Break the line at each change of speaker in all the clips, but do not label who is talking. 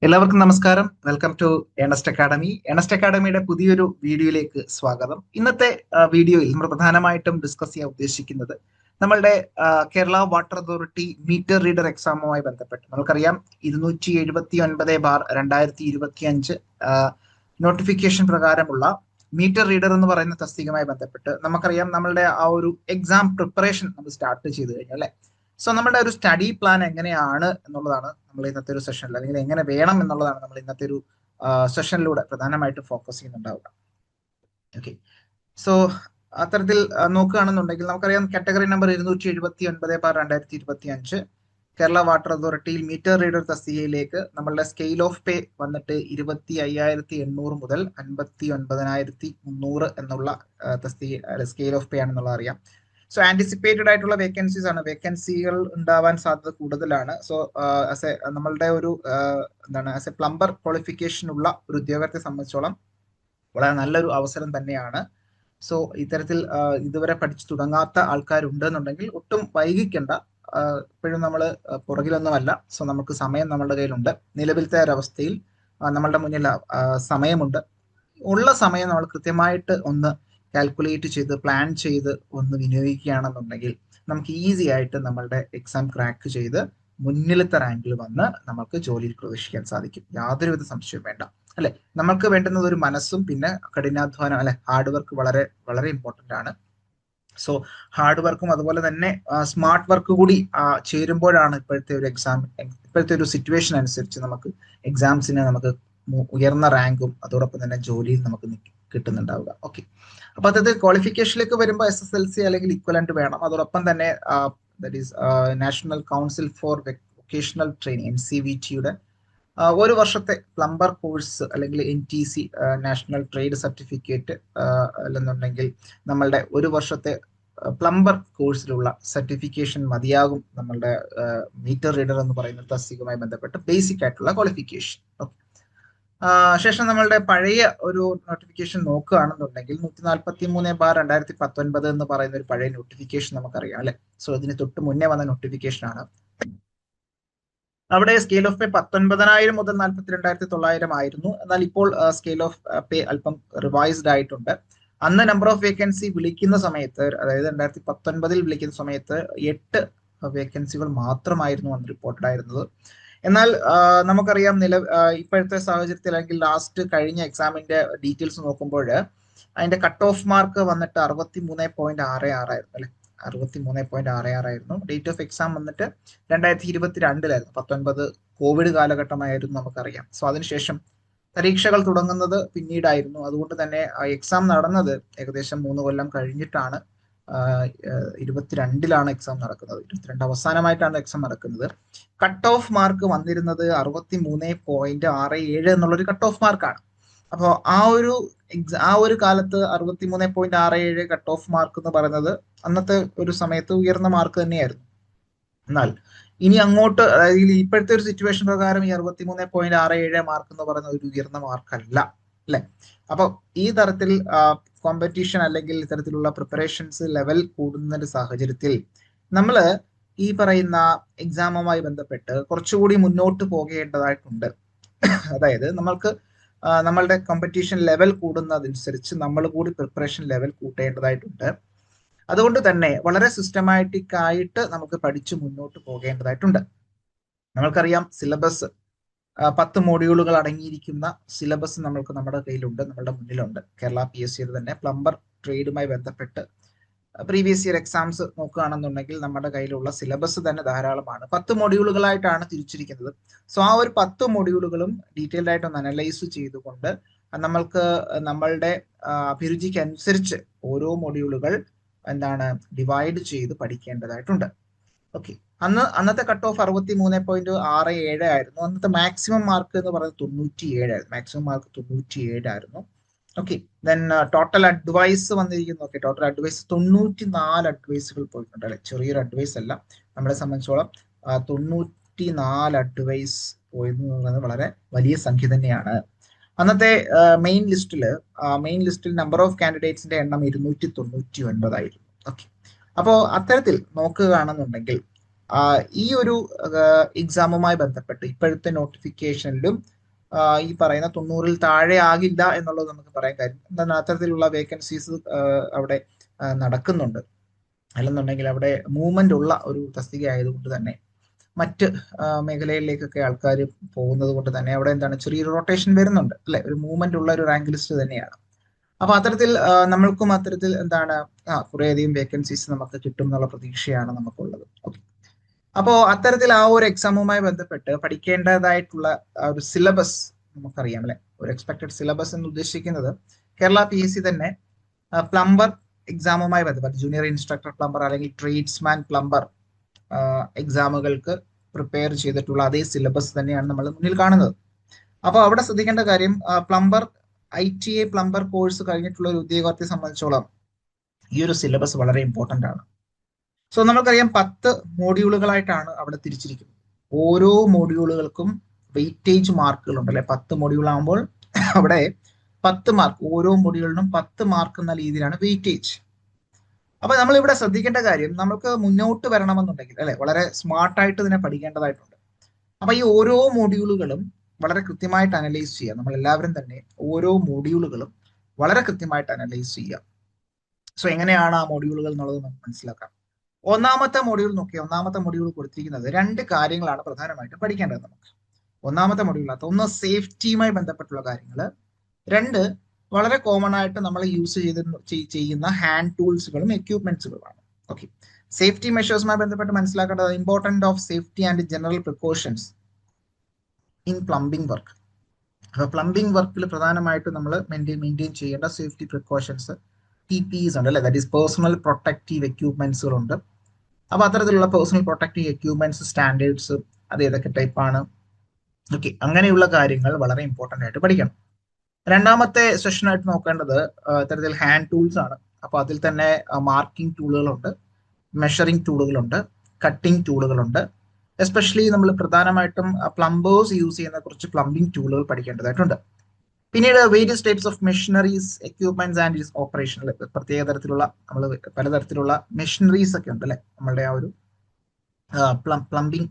എല്ലാവർക്കും നമസ്കാരം. Welcome to Ernest academy. Ernest അക്കാഡമിയുടെ പുതിയൊരു വീഡിയോയിലേക്ക് സ്വാഗതം. ഇന്നത്തെ വീഡിയോയിൽ നമ്മൾ പ്രധാനമായിട്ടും ഡിസ്കസ് ചെയ്യാൻ ഉദ്ദേശിക്കുന്നത് നമ്മളുടെ Kerala water authority meter reader എക്സാമുമായി ബന്ധപ്പെട്ട് നമുക്കറിയാം 279/2025 നോട്ടിഫിക്കേഷൻ പ്രകാരമുള്ള മീറ്റർ റീഡർ എന്ന് പറയുന്ന തസ്തികയുമായി ബന്ധപ്പെട്ട് നമുക്കറിയാം നമ്മളുടെ ആ ഒരു എക്സാം പ്രിപ്പറേഷൻ നമ്മൾ സ്റ്റാർട്ട് ചെയ്ത് കഴിഞ്ഞു അല്ലെ. സോ നമ്മുടെ ഒരു സ്റ്റഡി പ്ലാൻ എങ്ങനെയാണ് എന്നുള്ളതാണ് നമ്മൾ ഇന്നത്തെ ഒരു സെഷനിൽ, അല്ലെങ്കിൽ എങ്ങനെ വേണം എന്നുള്ളതാണ് നമ്മൾ ഇന്നത്തെ ഒരു സെഷനിലൂടെ പ്രധാനമായിട്ടും ഫോക്കസ് ചെയ്യുന്നുണ്ടാവുക. ഓക്കെ, സോ അത്തരത്തിൽ നോക്കുകയാണെന്നുണ്ടെങ്കിൽ നമുക്കറിയാം കാറ്റഗറി നമ്പർ 279/2025 കേരള വാട്ടർ അതോറിറ്റിയിൽ മീറ്റർ റീഡർ തസ്തികയിലേക്ക് നമ്മളുടെ സ്കെയിൽ ഓഫ് പേ വന്നിട്ട് 25,800 മുതൽ 59,300 എന്നുള്ള തസ്തിക സ്കെയിൽ ഓഫ് പേ ആണെന്നുള്ളത് അറിയാം. സോ ആന്റിസിപ്പേറ്റഡ് ആയിട്ടുള്ള വേക്കൻസീസ് ആണ്, വേക്കൻസികൾ ഉണ്ടാവാൻ സാധ്യത കൂടുതലാണ്. സോ നമ്മളുടെ ഒരു ആസ് എ പ്ലംബർ ക്വാളിഫിക്കേഷൻ ഉള്ള ഒരു ഉദ്യോഗത്തെ സംബന്ധിച്ചോളം വളരെ നല്ലൊരു അവസരം തന്നെയാണ്. സോ ഇത്തരത്തിൽ ഇതുവരെ പഠിച്ചു തുടങ്ങാത്ത ആൾക്കാരുണ്ടെന്നുണ്ടെങ്കിൽ ഒട്ടും വൈകിക്കേണ്ട. ഇപ്പോഴും നമ്മൾ പുറകിലൊന്നുമല്ല. സോ നമുക്ക് സമയം നമ്മളുടെ കയ്യിലുണ്ട്. നിലവിലത്തെ ഒരവസ്ഥയിൽ നമ്മളുടെ മുന്നിൽ സമയമുണ്ട്. ഉള്ള സമയം നമ്മൾ കൃത്യമായിട്ട് ഒന്ന് കാൽക്കുലേറ്റ് ചെയ്ത് പ്ലാൻ ചെയ്ത് ഒന്ന് വിനിയോഗിക്കുകയാണെന്നുണ്ടെങ്കിൽ നമുക്ക് ഈസി ആയിട്ട് നമ്മളുടെ എക്സാം ക്രാക്ക് ചെയ്ത് മുന്നിലത്തെ റാങ്കിൽ വന്ന് നമുക്ക് ജോലിയിൽ പ്രവേശിക്കാൻ സാധിക്കും. യാതൊരുവിധ സംശയവും വേണ്ട അല്ലെ. നമുക്ക് വേണ്ടുന്നത് ഒരു മനസ്സും പിന്നെ കഠിനാധ്വാനം അല്ലെ. ഹാർഡ് വർക്ക് വളരെ വളരെ ഇമ്പോർട്ടന്റ് ആണ്. സോ ഹാർഡ് വർക്കും അതുപോലെ തന്നെ സ്മാർട്ട് വർക്ക് കൂടി ചേരുമ്പോഴാണ് ഇപ്പോഴത്തെ ഒരു ഇപ്പോഴത്തെ ഒരു സിറ്റുവേഷൻ അനുസരിച്ച് നമുക്ക് എക്സാംസിന് നമുക്ക് ഉയർന്ന റാങ്കും അതോടൊപ്പം തന്നെ ജോലിയിൽ നമുക്ക് കിട്ടുന്നുണ്ടാവുക. ഓക്കെ, അപ്പൊ അതായത് ക്വാളിഫിക്കേഷനിലേക്ക് വരുമ്പോൾ SSLC അല്ലെങ്കിൽ ഇക്വലന്റ് വേണം. അതോടൊപ്പം തന്നെ that is national council for vocational training NCVT-യുടെ ഒരു വർഷത്തെ പ്ലംബർ കോഴ്സ് അല്ലെങ്കിൽ NTC നാഷണൽ ട്രേഡ് സർട്ടിഫിക്കറ്റ് അല്ലെന്നുണ്ടെങ്കിൽ നമ്മളുടെ ഒരു വർഷത്തെ പ്ലംബർ കോഴ്സിലുള്ള സർട്ടിഫിക്കേഷൻ മതിയാകും നമ്മളുടെ മീറ്റർ റീഡർ എന്ന് പറയുന്ന തസ്തികയുമായി ബന്ധപ്പെട്ട് ബേസിക് ആയിട്ടുള്ള ക്വാളിഫിക്കേഷൻ. ഓക്കെ, ശേഷം നമ്മളുടെ പഴയ ഒരു നോട്ടിഫിക്കേഷൻ നോക്കുകയാണെന്നുണ്ടെങ്കിൽ 143/2019 എന്ന് പറയുന്ന ഒരു പഴയ നോട്ടിഫിക്കേഷൻ നമുക്കറിയാം അല്ലെ. സോ ഇതിന് തൊട്ട് മുന്നേ വന്ന നോട്ടിഫിക്കേഷൻ ആണ്. അവിടെ സ്കെയിൽ ഓഫ് പേ 19,000 മുതൽ 42,900 ആയിരുന്നു. എന്നാൽ ഇപ്പോൾ സ്കെയിൽ ഓഫ് പേ അല്പം റിവൈസ്ഡ് ആയിട്ടുണ്ട്. അന്ന് നമ്പർ ഓഫ് വേക്കൻസി വിളിക്കുന്ന സമയത്ത്, അതായത് 2019 വിളിക്കുന്ന സമയത്ത് 8 വേക്കൻസികൾ മാത്രമായിരുന്നു അന്ന് റിപ്പോർട്ടഡ് ആയിരുന്നത്. എന്നാൽ നമുക്കറിയാം ഇപ്പോഴത്തെ സാഹചര്യത്തിൽ അല്ലെങ്കിൽ ലാസ്റ്റ് കഴിഞ്ഞ എക്സാമിന്റെ ഡീറ്റെയിൽസ് നോക്കുമ്പോൾ അതിന്റെ കട്ട് ഓഫ് മാർക്ക് വന്നിട്ട് 63.66 ആയിരുന്നു അല്ലെ. 63.66 ആയിരുന്നു. ഡേറ്റ് ഓഫ് എക്സാം വന്നിട്ട് 2022 19 കോവിഡ് കാലഘട്ടമായിരുന്നു നമുക്കറിയാം. സോ അതിനുശേഷം പരീക്ഷകൾ തുടങ്ങുന്നത് പിന്നീടായിരുന്നു. അതുകൊണ്ട് തന്നെ എക്സാം നടന്നത് ഏകദേശം 3 കൊല്ലം കഴിഞ്ഞിട്ടാണ്. 22 എക്സാം നടക്കുന്നത്. 22 അവസാനമായിട്ടാണ് എക്സാം നടക്കുന്നത്. കട്ട് ഓഫ് മാർക്ക് വന്നിരുന്നത് 63.67 എന്നുള്ളൊരു കട്ട് ഓഫ് മാർക്കാണ്. അപ്പോൾ ആ ഒരു കാലത്ത് 63.67 കട്ട് ഓഫ് മാർക്ക് എന്ന് പറയുന്നത് അന്നത്തെ ഒരു സമയത്ത് ഉയർന്ന മാർക്ക് തന്നെയായിരുന്നു. എന്നാൽ ഇനി അങ്ങോട്ട്, അതായത് ഇപ്പോഴത്തെ ഒരു സിറ്റുവേഷൻ പ്രകാരം ഈ 63.67 മാർക്ക് എന്ന് പറയുന്ന ഒരു ഉയർന്ന മാർക്കല്ല അല്ലെ. അപ്പൊ ഈ തരത്തിൽ കോമ്പറ്റീഷൻ അല്ലെങ്കിൽ ഇത്തരത്തിലുള്ള പ്രിപ്പറേഷൻസ് ലെവൽ കൂടുന്ന ഒരു സാഹചര്യത്തിൽ നമ്മൾ ഈ പറയുന്ന എക്സാമുമായി ബന്ധപ്പെട്ട് കുറച്ചുകൂടി മുന്നോട്ട് പോകേണ്ടതായിട്ടുണ്ട്. അതായത് നമ്മളുടെ കോമ്പറ്റീഷൻ ലെവൽ കൂടുന്നതനുസരിച്ച് നമ്മൾ കൂടി പ്രിപ്പറേഷൻ ലെവൽ കൂട്ടേണ്ടതായിട്ടുണ്ട്. അതുകൊണ്ട് തന്നെ വളരെ സിസ്റ്റമാറ്റിക് ആയിട്ട് നമുക്ക് പഠിച്ചു മുന്നോട്ട് പോകേണ്ടതായിട്ടുണ്ട്. നമ്മൾക്കറിയാം സിലബസ് 10 മോഡ്യൂളുകൾ അടങ്ങിയിരിക്കുന്ന സിലബസ് നമ്മുടെ കയ്യിലുണ്ട്, നമ്മളുടെ മുന്നിലുണ്ട്. കേരള PSC തന്നെ പ്ലംബർ ട്രേഡുമായി ബന്ധപ്പെട്ട് പ്രീവിയസ് ഇയർ എക്സാംസ് നോക്കുകയാണെന്നുണ്ടെങ്കിൽ നമ്മുടെ കയ്യിലുള്ള സിലബസ് തന്നെ ധാരാളമാണ്. 10 മൊഡ്യൂളുകളായിട്ടാണ് തിരിച്ചിരിക്കുന്നത്. സോ ആ ഒരു 10 മൊഡ്യൂളുകളും ഡീറ്റെയിൽഡ് ആയിട്ട് ഒന്ന് അനലൈസ് ചെയ്തുകൊണ്ട് നമ്മൾക്ക് നമ്മളുടെ അഭിരുചിക്ക് അനുസരിച്ച് ഓരോ മൊഡ്യൂളുകൾ ഡിവൈഡ് ചെയ്ത് പഠിക്കേണ്ടതായിട്ടുണ്ട്. ഓക്കെ, അന്നത്തെ കട്ട് ഓഫ് 63.67 ആയിരുന്നു. അന്നത്തെ മാക്സിമം മാർക്ക് എന്ന് പറയുന്നത് 97 ആയിരുന്നു. മാക്സിമം മാർക്ക് 97 ആയിരുന്നു. ഓക്കെ, ദെൻ ടോട്ടൽ അഡ്വൈസ് വന്നിരിക്കുന്നു. ഓക്കെ, ടോട്ടൽ അഡ്വൈസ് 94 അഡ്വൈസുകൾ പോയിട്ടുണ്ട് അല്ലെ. ചെറിയൊരു അഡ്വൈസ് അല്ല. നമ്മളെ സംബന്ധിച്ചോളം 94 അഡ്വൈസ് പോയെന്നുള്ളത് വളരെ വലിയ സംഖ്യ തന്നെയാണ്. അന്നത്തെ മെയിൻ ലിസ്റ്റിൽ നമ്പർ ഓഫ് കാൻഡിഡേറ്റ്സിന്റെ എണ്ണം 299 ആയിരുന്നു. ഓക്കെ, അപ്പോൾ അത്തരത്തിൽ നോക്കുകയാണെന്നുണ്ടെങ്കിൽ ഈ ഒരു എക്സാമുമായി ബന്ധപ്പെട്ട് ഇപ്പോഴത്തെ നോട്ടിഫിക്കേഷനിലും ഈ പറയുന്ന 90-ൽ താഴെ ആകില്ല എന്നുള്ളത് നമുക്ക് പറയാൻ കാര്യം എന്താണ്, അത്തരത്തിലുള്ള വേക്കൻസീസ് അവിടെ നടക്കുന്നുണ്ട്. അല്ലെന്നുണ്ടെങ്കിൽ അവിടെ മൂവ്മെന്റ് ഉള്ള ഒരു തസ്തിക ആയതുകൊണ്ട് തന്നെ മറ്റ് മേഖലയിലേക്കൊക്കെ ആൾക്കാർ പോകുന്നത് കൊണ്ട് തന്നെ അവിടെ എന്താണ് ചെറിയൊരു റൊട്ടേഷൻ വരുന്നുണ്ട് അല്ലെ, ഒരു മൂവ്മെന്റ് ഉള്ള ഒരു റാങ്ക് ലിസ്റ്റ് തന്നെയാണ്. അപ്പൊ അത്തരത്തിൽ നമ്മൾക്കും അത്തരത്തിൽ എന്താണ് കുറേയധികം വേക്കൻസീസ് നമുക്ക് കിട്ടും എന്നുള്ള പ്രതീക്ഷയാണ് നമുക്കുള്ളത്. ഓക്കെ, അപ്പോൾ അത്തരത്തിൽ ആ ഒരു എക്സാമുമായി ബന്ധപ്പെട്ട് പഠിക്കേണ്ടതായിട്ടുള്ള ഒരു സിലബസ് നമുക്കറിയാം അല്ലെ. ഒരു എക്സ്പെക്ടഡ് സിലബസ് എന്ന് ഉദ്ദേശിക്കുന്നത് കേരള PSC തന്നെ പ്ലംബർ എക്സാമുമായി ബന്ധപ്പെട്ട് ജൂനിയർ ഇൻസ്ട്രക്ടർ പ്ലംബർ അല്ലെങ്കിൽ ട്രേഡ്സ്മാൻ പ്ലംബർ എക്സാമുകൾക്ക് പ്രിപ്പയർ ചെയ്തിട്ടുള്ള അതേ സിലബസ് തന്നെയാണ് നമ്മൾ മുന്നിൽ കാണുന്നത്. അപ്പോൾ അവിടെ ശ്രദ്ധിക്കേണ്ട കാര്യം പ്ലംബർ ITA പ്ലംബർ കോഴ്സ് കഴിഞ്ഞിട്ടുള്ള ഒരു ഉദ്യോഗാർത്ഥിയെ സംബന്ധിച്ചോളം ഈ ഒരു സിലബസ് വളരെ ഇമ്പോർട്ടന്റ് ആണ്. സോ നമുക്കറിയാം 10 മോഡ്യൂളുകളായിട്ടാണ് അവിടെ തിരിച്ചിരിക്കുന്നത്. ഓരോ മോഡ്യൂളുകൾക്കും വെയിറ്റേജ് മാർക്കുകൾ ഉണ്ട് അല്ലെ. 10 മോഡ്യൂൾ ആകുമ്പോൾ അവിടെ 10 മാർക്ക്, ഓരോ മോഡ്യൂളിനും 10 മാർക്ക് എന്ന രീതിയിലാണ് വെയിറ്റേജ്. അപ്പൊ നമ്മൾ ഇവിടെ ശ്രദ്ധിക്കേണ്ട കാര്യം, നമുക്ക് മുന്നോട്ട് വരണമെന്നുണ്ടെങ്കിൽ അല്ലെ വളരെ സ്മാർട്ടായിട്ട് ഇതിനെ പഠിക്കേണ്ടതായിട്ടുണ്ട്. അപ്പൊ ഈ ഓരോ മോഡ്യൂളുകളും വളരെ കൃത്യമായിട്ട് അനലൈസ് ചെയ്യുക. നമ്മൾ എല്ലാവരും തന്നെ ഓരോ മോഡ്യൂളുകളും വളരെ കൃത്യമായിട്ട് അനലൈസ് ചെയ്യുക. സോ എങ്ങനെയാണ് ആ മോഡ്യൂളുകൾ എന്നുള്ളത് നമുക്ക് മനസ്സിലാക്കാം. ഒന്നാമത്തെ മോഡ്യൂൾ നോക്കിയാൽ ഒന്നാമത്തെ മോഡ്യൂൾ കൊടുത്തിരിക്കുന്നത് 2 കാര്യങ്ങളാണ് പ്രധാനമായിട്ടും പഠിക്കേണ്ടത് നമുക്ക്. ഒന്നാമത്തെ മോഡ്യൂളിനകത്ത് ഒന്ന് സേഫ്റ്റിയുമായി ബന്ധപ്പെട്ടുള്ള കാര്യങ്ങൾ, 2 വളരെ കോമൺ ആയിട്ട് നമ്മൾ യൂസ് ചെയ്യുന്ന ഹാൻഡ് ടൂൾസുകളും എക്യൂപ്മെന്റ്സുകളുമാണ്. ഓക്കെ, സേഫ്റ്റി മെഷേഴ്സുമായി ബന്ധപ്പെട്ട് മനസ്സിലാക്കേണ്ടത് important of safety and general precautions in plumbing work. അപ്പോൾ പ്ലംബിംഗ് വർക്കിൽ പ്രധാനമായിട്ടും നമ്മൾ മെയിൻറ്റെയിൻ ചെയ്യേണ്ട സേഫ്റ്റി പ്രിക്കോഷൻസ് PPEs ഉണ്ട് അല്ലെ, ദാറ്റ് ഈസ് പേഴ്സണൽ പ്രൊട്ടക്റ്റീവ് എക്യൂപ്മെന്റ്സുകളുണ്ട്. അപ്പൊ അത്തരത്തിലുള്ള പേഴ്സണൽ പ്രൊട്ടക്റ്റീവ് എക്യൂപ്മെന്റ്സ് സ്റ്റാൻഡേർഡ്സ് അത് ഏതൊക്കെ ടൈപ്പാണ്, ഓക്കെ, അങ്ങനെയുള്ള കാര്യങ്ങൾ വളരെ ഇമ്പോർട്ടൻ്റ് ആയിട്ട് പഠിക്കണം. രണ്ടാമത്തെ സെഷനായിട്ട് നോക്കേണ്ടത് ഇത്തരത്തിൽ ഹാൻഡ് ടൂൾസ് ആണ്. അപ്പൊ അതിൽ തന്നെ മാർക്കിംഗ് ടൂളുകളുണ്ട്, മെഷറിംഗ് ടൂളുകളുണ്ട്, കട്ടിംഗ് ടൂളുകളുണ്ട്. എസ്പെഷ്യലി നമ്മൾ പ്രധാനമായിട്ടും പ്ലംബേഴ്സ് യൂസ് ചെയ്യുന്ന കുറച്ച് പ്ലംബിംഗ് ടൂളുകൾ പഠിക്കേണ്ടതായിട്ടുണ്ട്. പിന്നീട് various types of machineries equipments and it's operation, പ്രത്യേക തരത്തിലുള്ള നമ്മൾ പലതരത്തിലുള്ള മെഷീനറീസ് ഒക്കെ ഉണ്ട് അല്ലെ. നമ്മളുടെ ആ ഒരു പ്ലംബിംഗ്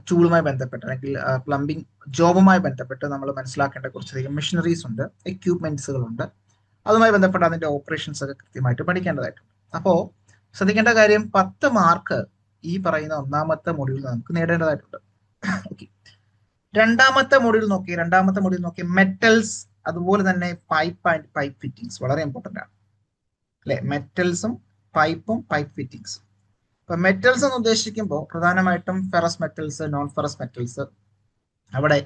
ടൂളുമായി ബന്ധപ്പെട്ട് അല്ലെങ്കിൽ പ്ലംബിംഗ് ജോബുമായി ബന്ധപ്പെട്ട് നമ്മൾ മനസ്സിലാക്കേണ്ട കുറച്ചധികം മെഷീനറീസ് ഉണ്ട്, എക്യൂപ്മെന്റ്സുകളുണ്ട്. അതുമായി ബന്ധപ്പെട്ട് അതിന്റെ ഓപ്പറേഷൻസ് ഒക്കെ കൃത്യമായിട്ട് പഠിക്കേണ്ടതായിട്ടുണ്ട്. അപ്പോൾ ശ്രദ്ധിക്കേണ്ട കാര്യം 10 മാർക്ക് ഈ പറയുന്ന ഒന്നാമത്തെ മൊഡ്യൂളിൽ നമുക്ക് നേടേണ്ടതായിട്ടുണ്ട്. ഓക്കെ, രണ്ടാമത്തെ മൊഡ്യൂൾ നോക്കി മെറ്റൽസ് അതുപോലെ തന്നെ പൈപ്പ് ആൻഡ് പൈപ്പ് ഫിറ്റിംഗ്സ് വളരെ ഇമ്പോർട്ടൻ്റ് ആണ് അല്ലെ. മെറ്റൽസും പൈപ്പും പൈപ്പ് ഫിറ്റിംഗ്സും. ഇപ്പൊ മെറ്റൽസ് എന്ന് ഉദ്ദേശിക്കുമ്പോൾ പ്രധാനമായിട്ടും ferrous metals, non ferrous metals. അവിടെ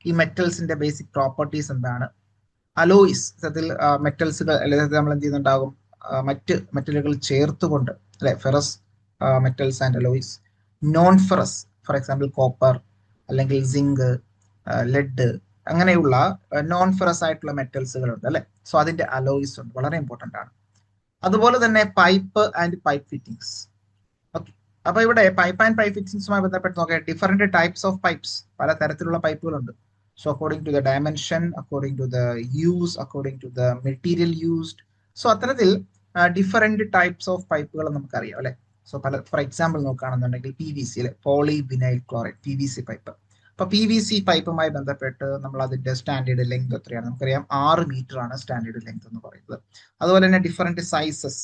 ഈ മെറ്റൽസിന്റെ ബേസിക് പ്രോപ്പർട്ടീസ് എന്താണ്, അലോയ്സ്, അതിൽ മെറ്റൽസുകൾ അല്ലെങ്കിൽ നമ്മൾ എന്ത് ചെയ്യുന്നുണ്ടാകും, മറ്റ് മെറ്റലുകൾ ചേർത്തുകൊണ്ട് അല്ലെ, ferrous metals and alloys. Non ferrous, for example copper അല്ലെങ്കിൽ സിങ്ക്, ലെഡ്, അങ്ങനെയുള്ള നോൺ ഫെറസ് ആയിട്ടുള്ള മെറ്റൽസുകൾ ഉണ്ട് അല്ലെ. സോ അതിന്റെ അലോയ്സ് ഉണ്ട്, വളരെ ഇമ്പോർട്ടൻ്റ് ആണ്. അതുപോലെ തന്നെ pipe and pipe fittings. Okay, അപ്പൊ ഇവിടെ പൈപ്പ് ആൻഡ് പൈപ്പ് ഫിറ്റിംഗ്സുമായി ബന്ധപ്പെട്ട് നോക്കിയാൽ ഡിഫറെന്റ് ടൈപ്സ് ഓഫ് പൈപ്സ്, പല തരത്തിലുള്ള പൈപ്പുകളുണ്ട്. So according to the dimension, according to the use, according to the material used. So അത്തരത്തിൽ ഡിഫറെന്റ് ടൈപ്സ് ഓഫ് പൈപ്പുകൾ നമുക്കറിയാം അല്ലെ. സോ ഫോർ എക്സാമ്പിൾ നോക്കുകയാണെന്നുണ്ടെങ്കിൽ PVC അല്ലെ, poly vinyl chloride, PVC pipe. അപ്പൊ PVC പൈപ്പുമായി ബന്ധപ്പെട്ട് നമ്മൾ അതിന്റെ സ്റ്റാൻഡേർഡ് ലെങ്ത് എത്രയാണ് നമുക്കറിയാം, 6 മീറ്റർ ആണ് സ്റ്റാൻഡേർഡ് ലെങ്ത് എന്ന് പറയുന്നത്. അതുപോലെ തന്നെ different sizes,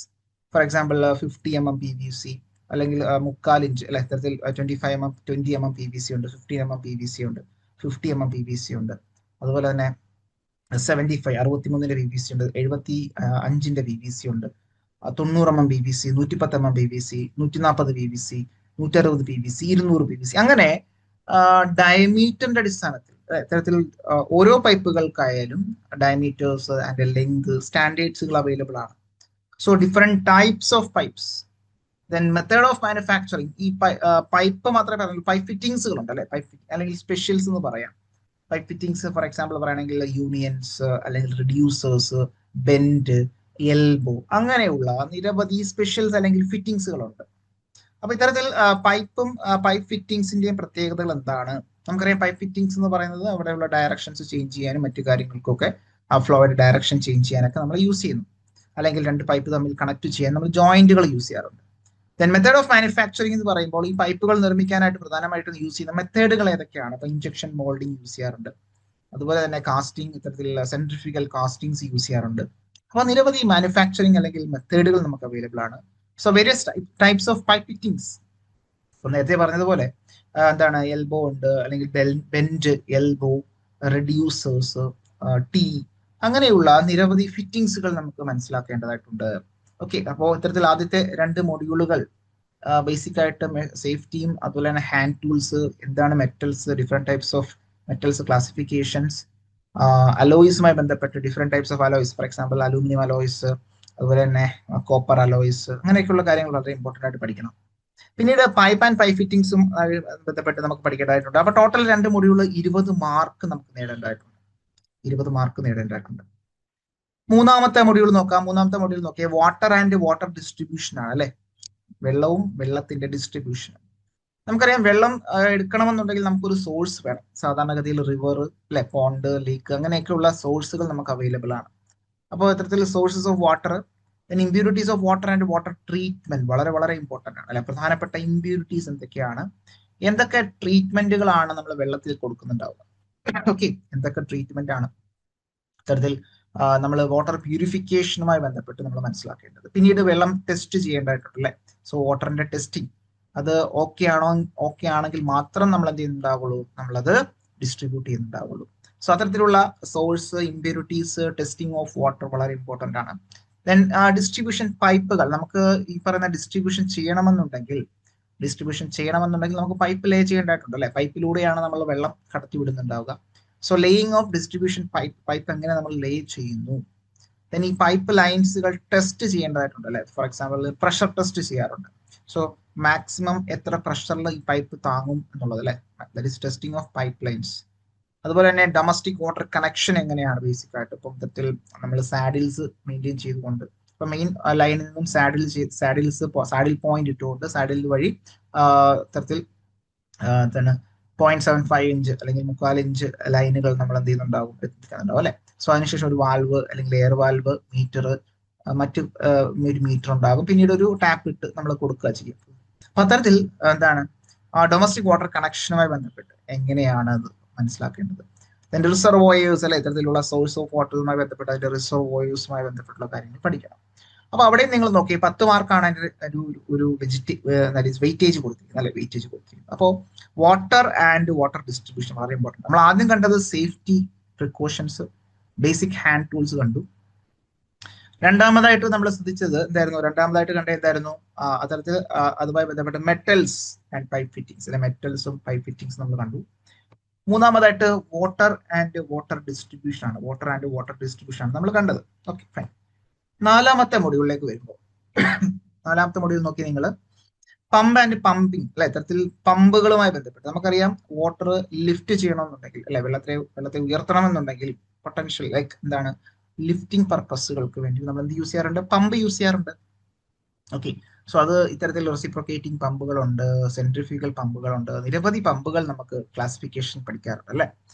for example 50 mm PVC അല്ലെങ്കിൽ 3/4 ഇഞ്ച് അല്ലെ, ഇത്തരത്തിൽ 25 mm 20 mm PVC ഉണ്ട്, 15 mm PVC ഉണ്ട്, 50 mm PVC ഉണ്ട്. അതുപോലെ തന്നെ 75 63-ന്റെ PVC ഉണ്ട്, 75-ന്റെ PVC ഉണ്ട്, 90 mm PVC, 110 mm PVC, 140 PVC, 160 PVC, 200 PVC. അങ്ങനെ ഡയമീറ്ററിന്റെ അടിസ്ഥാനത്തിൽ ഇത്തരത്തിൽ ഓരോ പൈപ്പുകൾക്കായാലും ഡയമീറ്റേഴ്സ് ആൻഡ് ലെങ്ത് സ്റ്റാൻഡേർഡ്സുകൾ അവൈലബിൾ ആണ്. So different types of pipes. Then method of manufacturing. ഈ പൈപ്പ് മാത്രമേ പറഞ്ഞു, പൈപ്പ് ഫിറ്റിംഗ്സുകൾ ഉണ്ട് അല്ലെ, പൈപ്പ് അല്ലെങ്കിൽ സ്പെഷ്യൽസ് എന്ന് പറയാം. പൈപ്പ് ഫിറ്റിംഗ്സ് ഫോർ എക്സാമ്പിൾ പറയുകയാണെങ്കിൽ യൂണിയൻസ് അല്ലെങ്കിൽ റിഡ്യൂസേഴ്സ്, ബെൻഡ്, എൽബോ, അങ്ങനെയുള്ള നിരവധി സ്പെഷ്യൽസ് അല്ലെങ്കിൽ ഫിറ്റിംഗ്സുകളുണ്ട്. അപ്പൊ ഇത്തരത്തിൽ പൈപ്പും പൈപ്പ് ഫിറ്റിംഗ്സിന്റെയും പ്രത്യേകതകൾ എന്താണ് നമുക്കറിയാം. പൈപ്പ് ഫിറ്റിംഗ്സ് എന്ന് പറയുന്നത് അവിടെയുള്ള ഡയറക്ഷൻസ് ചേഞ്ച് ചെയ്യാനും മറ്റു കാര്യങ്ങൾക്കൊക്കെ ആ ഫ്ലോയുടെ ഡയറക്ഷൻ ചേഞ്ച് ചെയ്യാനൊക്കെ നമ്മൾ യൂസ് ചെയ്യുന്നു. അല്ലെങ്കിൽ 2 പൈപ്പ് തമ്മിൽ കണക്ട് ചെയ്യാൻ നമ്മൾ ജോയിന്റുകൾ യൂസ് ചെയ്യാറുണ്ട്. ദെൻ മെത്തേഡ് ഓഫ് മാനുഫാക്ചറിംഗ് എന്ന് പറയുമ്പോൾ ഈ പൈപ്പുകൾ നിർമ്മിക്കാനായിട്ട് പ്രധാനമായിട്ടും യൂസ് ചെയ്യുന്ന മെത്തേഡുകൾ ഏതൊക്കെയാണ്? അപ്പൊ ഇഞ്ചക്ഷൻ മോൾഡിംഗ് യൂസ് ചെയ്യാറുണ്ട്, അതുപോലെ തന്നെ കാസ്റ്റിംഗ്, ഇത്തരത്തിലുള്ള സെൻട്രിഫ്യൂഗൽ കാസ്റ്റിംഗ്സ് യൂസ് ചെയ്യാറുണ്ട്. അപ്പൊ നിരവധി മാനുഫാക്ചറിംഗ് അല്ലെങ്കിൽ മെത്തേഡുകൾ നമുക്ക് അവൈലബിൾ ആണ്. So various types of pipe fittings. ഇപ്പൊ നേരത്തെ പറഞ്ഞതുപോലെ എന്താണ്, എൽബോ ഉണ്ട്, അല്ലെങ്കിൽ ബെൻഡ്, എൽബോ, റെഡ്യൂസേഴ്സ്, ടീ, അങ്ങനെയുള്ള നിരവധി ഫിറ്റിംഗ്സുകൾ നമുക്ക് മനസ്സിലാക്കേണ്ടതായിട്ടുണ്ട്. ഓക്കെ, അപ്പോൾ ഇത്തരത്തിൽ ആദ്യത്തെ 2 മൊഡ്യൂളുകൾ ബേസിക് ആയിട്ട് സേഫ്റ്റിയും അതുപോലെ തന്നെ ഹാൻഡ് ടൂൾസ്, എന്താണ് metals, different types of metals classifications, അലോയ്സുമായി ബന്ധപ്പെട്ട് different types of alloys, for example aluminium alloys, അതുപോലെ തന്നെ കോപ്പർ അലോയ്സ്, അങ്ങനെയൊക്കെയുള്ള കാര്യങ്ങൾ വളരെ ഇമ്പോർട്ടന്റ് ആയിട്ട് പഠിക്കണം. പിന്നീട് പൈപ്പ് ആൻഡ് പൈപ്പ് ഫിറ്റിംഗ്സും ബന്ധപ്പെട്ട് നമുക്ക് പഠിക്കേണ്ടതായിട്ടുണ്ട്. അപ്പൊ ടോട്ടൽ 2 മൊഡ്യൂൾ 20 മാർക്ക് നമുക്ക് നേടേണ്ടതായിട്ടുണ്ട്. 20 മാർക്ക് നേടേണ്ടതായിട്ടുണ്ട്. മൂന്നാമത്തെ മൊഡ്യൂൾ നോക്കാം. മൂന്നാമത്തെ മൊഡ്യൂൾ നോക്കിയാൽ വാട്ടർ ആൻഡ് വാട്ടർ ഡിസ്ട്രിബ്യൂഷൻ ആണ് അല്ലെ. വെള്ളവും വെള്ളത്തിന്റെ ഡിസ്ട്രിബ്യൂഷൻ. നമുക്കറിയാം, വെള്ളം എടുക്കണമെന്നുണ്ടെങ്കിൽ നമുക്കൊരു സോഴ്സ് വേണം. സാധാരണഗതിയിൽ റിവർ, അല്ലെ, പോണ്ട്, ലേക്ക്, അങ്ങനെയൊക്കെയുള്ള സോഴ്സുകൾ നമുക്ക് അവൈലബിൾ ആണ്. അപ്പോൾ ഇത്തരത്തിൽ sources of water, impurities of water and water treatment വളരെ വളരെ ഇമ്പോർട്ടന്റ് ആണ് അല്ലെ. പ്രധാനപ്പെട്ട ഇമ്പ്യൂരിറ്റീസ് എന്തൊക്കെയാണ്, എന്തൊക്കെ ട്രീറ്റ്മെന്റുകളാണ് നമ്മൾ വെള്ളത്തിൽ കൊടുക്കുന്നുണ്ടാവുക. ഓക്കെ, എന്തൊക്കെ ട്രീറ്റ്മെന്റ് ആണ് ഇത്തരത്തിൽ നമ്മൾ വാട്ടർ പ്യൂരിഫിക്കേഷനുമായി ബന്ധപ്പെട്ട് നമ്മൾ മനസ്സിലാക്കേണ്ടത്. പിന്നീട് വെള്ളം ടെസ്റ്റ് ചെയ്യേണ്ടതായിട്ടുണ്ട് അല്ലെ. സോ വാട്ടറിന്റെ ടെസ്റ്റിംഗ് അത് ഓക്കെ ആണെങ്കിൽ മാത്രം നമ്മൾ എന്ത് ചെയ്യുന്നുണ്ടാവുള്ളൂ, നമ്മളത് ഡിസ്ട്രിബ്യൂട്ട് ചെയ്യുന്നുണ്ടാവുള്ളൂ. സോ അത്തരത്തിലുള്ള source, impurities, testing of water വളരെ ഇമ്പോർട്ടന്റ് ആണ്. ദെൻ ഡിസ്ട്രിബ്യൂഷൻ പൈപ്പുകൾ. നമുക്ക് ഈ പറയുന്ന ഡിസ്ട്രിബ്യൂഷൻ ചെയ്യണമെന്നുണ്ടെങ്കിൽ നമുക്ക് പൈപ്പ് ലേ ചെയ്യേണ്ടതായിട്ടുണ്ട് അല്ലെ. പൈപ്പിലൂടെയാണ് നമ്മൾ വെള്ളം കടത്തി വിടുന്നുണ്ടാവുക. So laying of distribution pipe എങ്ങനെ നമ്മൾ ലേ ചെയ്യുന്നു. ദെൻ ഈ പൈപ്പ് ലൈൻസുകൾ ടെസ്റ്റ് ചെയ്യേണ്ടതായിട്ടുണ്ട് അല്ലെ. ഫോർ എക്സാമ്പിൾ പ്രഷർ ടെസ്റ്റ് ചെയ്യാറുണ്ട്. സോ മാക്സിമം എത്ര പ്രഷറിൽ ഈ പൈപ്പ് താങ്ങും എന്നുള്ളത് അല്ലെ. That is testing of pipe lines. അതുപോലെ തന്നെ ഡൊമസ്റ്റിക് വാട്ടർ കണക്ഷൻ എങ്ങനെയാണ് ബേസിക് ആയിട്ട്. ഇപ്പം ഇത്തരത്തിൽ നമ്മൾ സാഡിൽസ് മെയിൻറ്റെയിൻ ചെയ്തുകൊണ്ട്, ഇപ്പൊ മെയിൻ ലൈനിൽ നിന്നും സാഡിൽ പോയിന്റ് ഇട്ടുകൊണ്ട് സാഡിൽ വഴി ഇത്തരത്തിൽ എന്താണ് 0.75 ഇഞ്ച് അല്ലെങ്കിൽ 3/4 ഇഞ്ച് ലൈനുകൾ നമ്മൾ എന്ത് ചെയ്യുന്നുണ്ടാവും അല്ലെ. സോ അതിനുശേഷം ഒരു വാൽവ് അല്ലെങ്കിൽ എയർ വാൽവ്, മീറ്റർ, മറ്റു ഒരു മീറ്റർ ഉണ്ടാകും. പിന്നീട് ഒരു ടാപ്പ് ഇട്ട് നമ്മൾ കൊടുക്കുക ചെയ്യും. അപ്പൊ അത്തരത്തിൽ എന്താണ് ഡൊമസ്റ്റിക് വാട്ടർ കണക്ഷനുമായി ബന്ധപ്പെട്ട് എങ്ങനെയാണ് അത് മനസ്സിലാക്കേണ്ടത്. അതിന്റെ റിസർവോയേഴ്സ് അല്ലെ, ഇത്തരത്തിലുള്ള സോഴ്സ് ഓഫ് വാട്ടറുമായി ബന്ധപ്പെട്ട് അതിന്റെ റിസർവോയേഴ്സുമായി ബന്ധപ്പെട്ടുള്ള കാര്യങ്ങൾ പഠിക്കണം. അപ്പൊ അവിടെയും നിങ്ങൾ നോക്കി 10 മാർക്കാണ് അതിന്റെ ഒരു വെയിറ്റേജ് കൊടുത്തിരിക്കുന്നത് അല്ലെ, വെയിറ്റേജ് കൊടുത്തിരിക്കുന്നത്. അപ്പോൾ വാട്ടർ ആൻഡ് വാട്ടർ ഡിസ്ട്രിബ്യൂഷൻ വളരെ ഇമ്പോർട്ടൻറ്റ്. നമ്മൾ ആദ്യം കണ്ടത് safety precautions, basic hand tools കണ്ടു. രണ്ടാമതായിട്ട് നമ്മൾ ശ്രദ്ധിച്ചത് എന്തായിരുന്നു? അത്തരത്തിൽ അതുമായി ബന്ധപ്പെട്ട മെറ്റൽസ് ആൻഡ് പൈപ്പ് ഫിറ്റിംഗ്സ് അല്ലെ, മെറ്റൽസും പൈപ്പ് ഫിറ്റിംഗ്സ് നമ്മൾ കണ്ടു. മൂന്നാമതായിട്ട് വാട്ടർ ആൻഡ് വാട്ടർ ഡിസ്ട്രിബ്യൂഷൻ ആണ് നമ്മൾ കണ്ടത്. Okay, fine. നാലാമത്തെ മൊഡ്യൂളിലേക്ക് വരുമ്പോൾ, നാലാമത്തെ മൊഡ്യൂൾ നോക്കി നിങ്ങൾ പമ്പ് ആൻഡ് പമ്പിങ് അല്ലെ. ഇത്തരത്തിൽ പമ്പുകളുമായി ബന്ധപ്പെട്ട് നമുക്കറിയാം, വാട്ടർ ലിഫ്റ്റ് ചെയ്യണമെന്നുണ്ടെങ്കിൽ അല്ലെ, വെള്ളത്തെ ഉയർത്തണമെന്നുണ്ടെങ്കിൽ പൊട്ടൻഷ്യൽ ലൈക്ക് എന്താണ് ലിഫ്റ്റിംഗ് പർപ്പസുകൾക്ക് വേണ്ടി നമ്മൾ എന്ത് യൂസ് ചെയ്യാറുണ്ട്? പമ്പ് യൂസ് ചെയ്യാറുണ്ട്. ഓക്കെ, സോ അത് ഇത്തരത്തിൽ റെസിപ്രോക്കേറ്റിംഗ് പമ്പുകളുണ്ട്, സെൻട്രിഫ്യൂഗൽ പമ്പുകളുണ്ട്, നിരവധി പമ്പുകൾ നമുക്ക് ക്ലാസിഫിക്കേഷൻ പഠിക്കാറുണ്ട് അല്ലെ.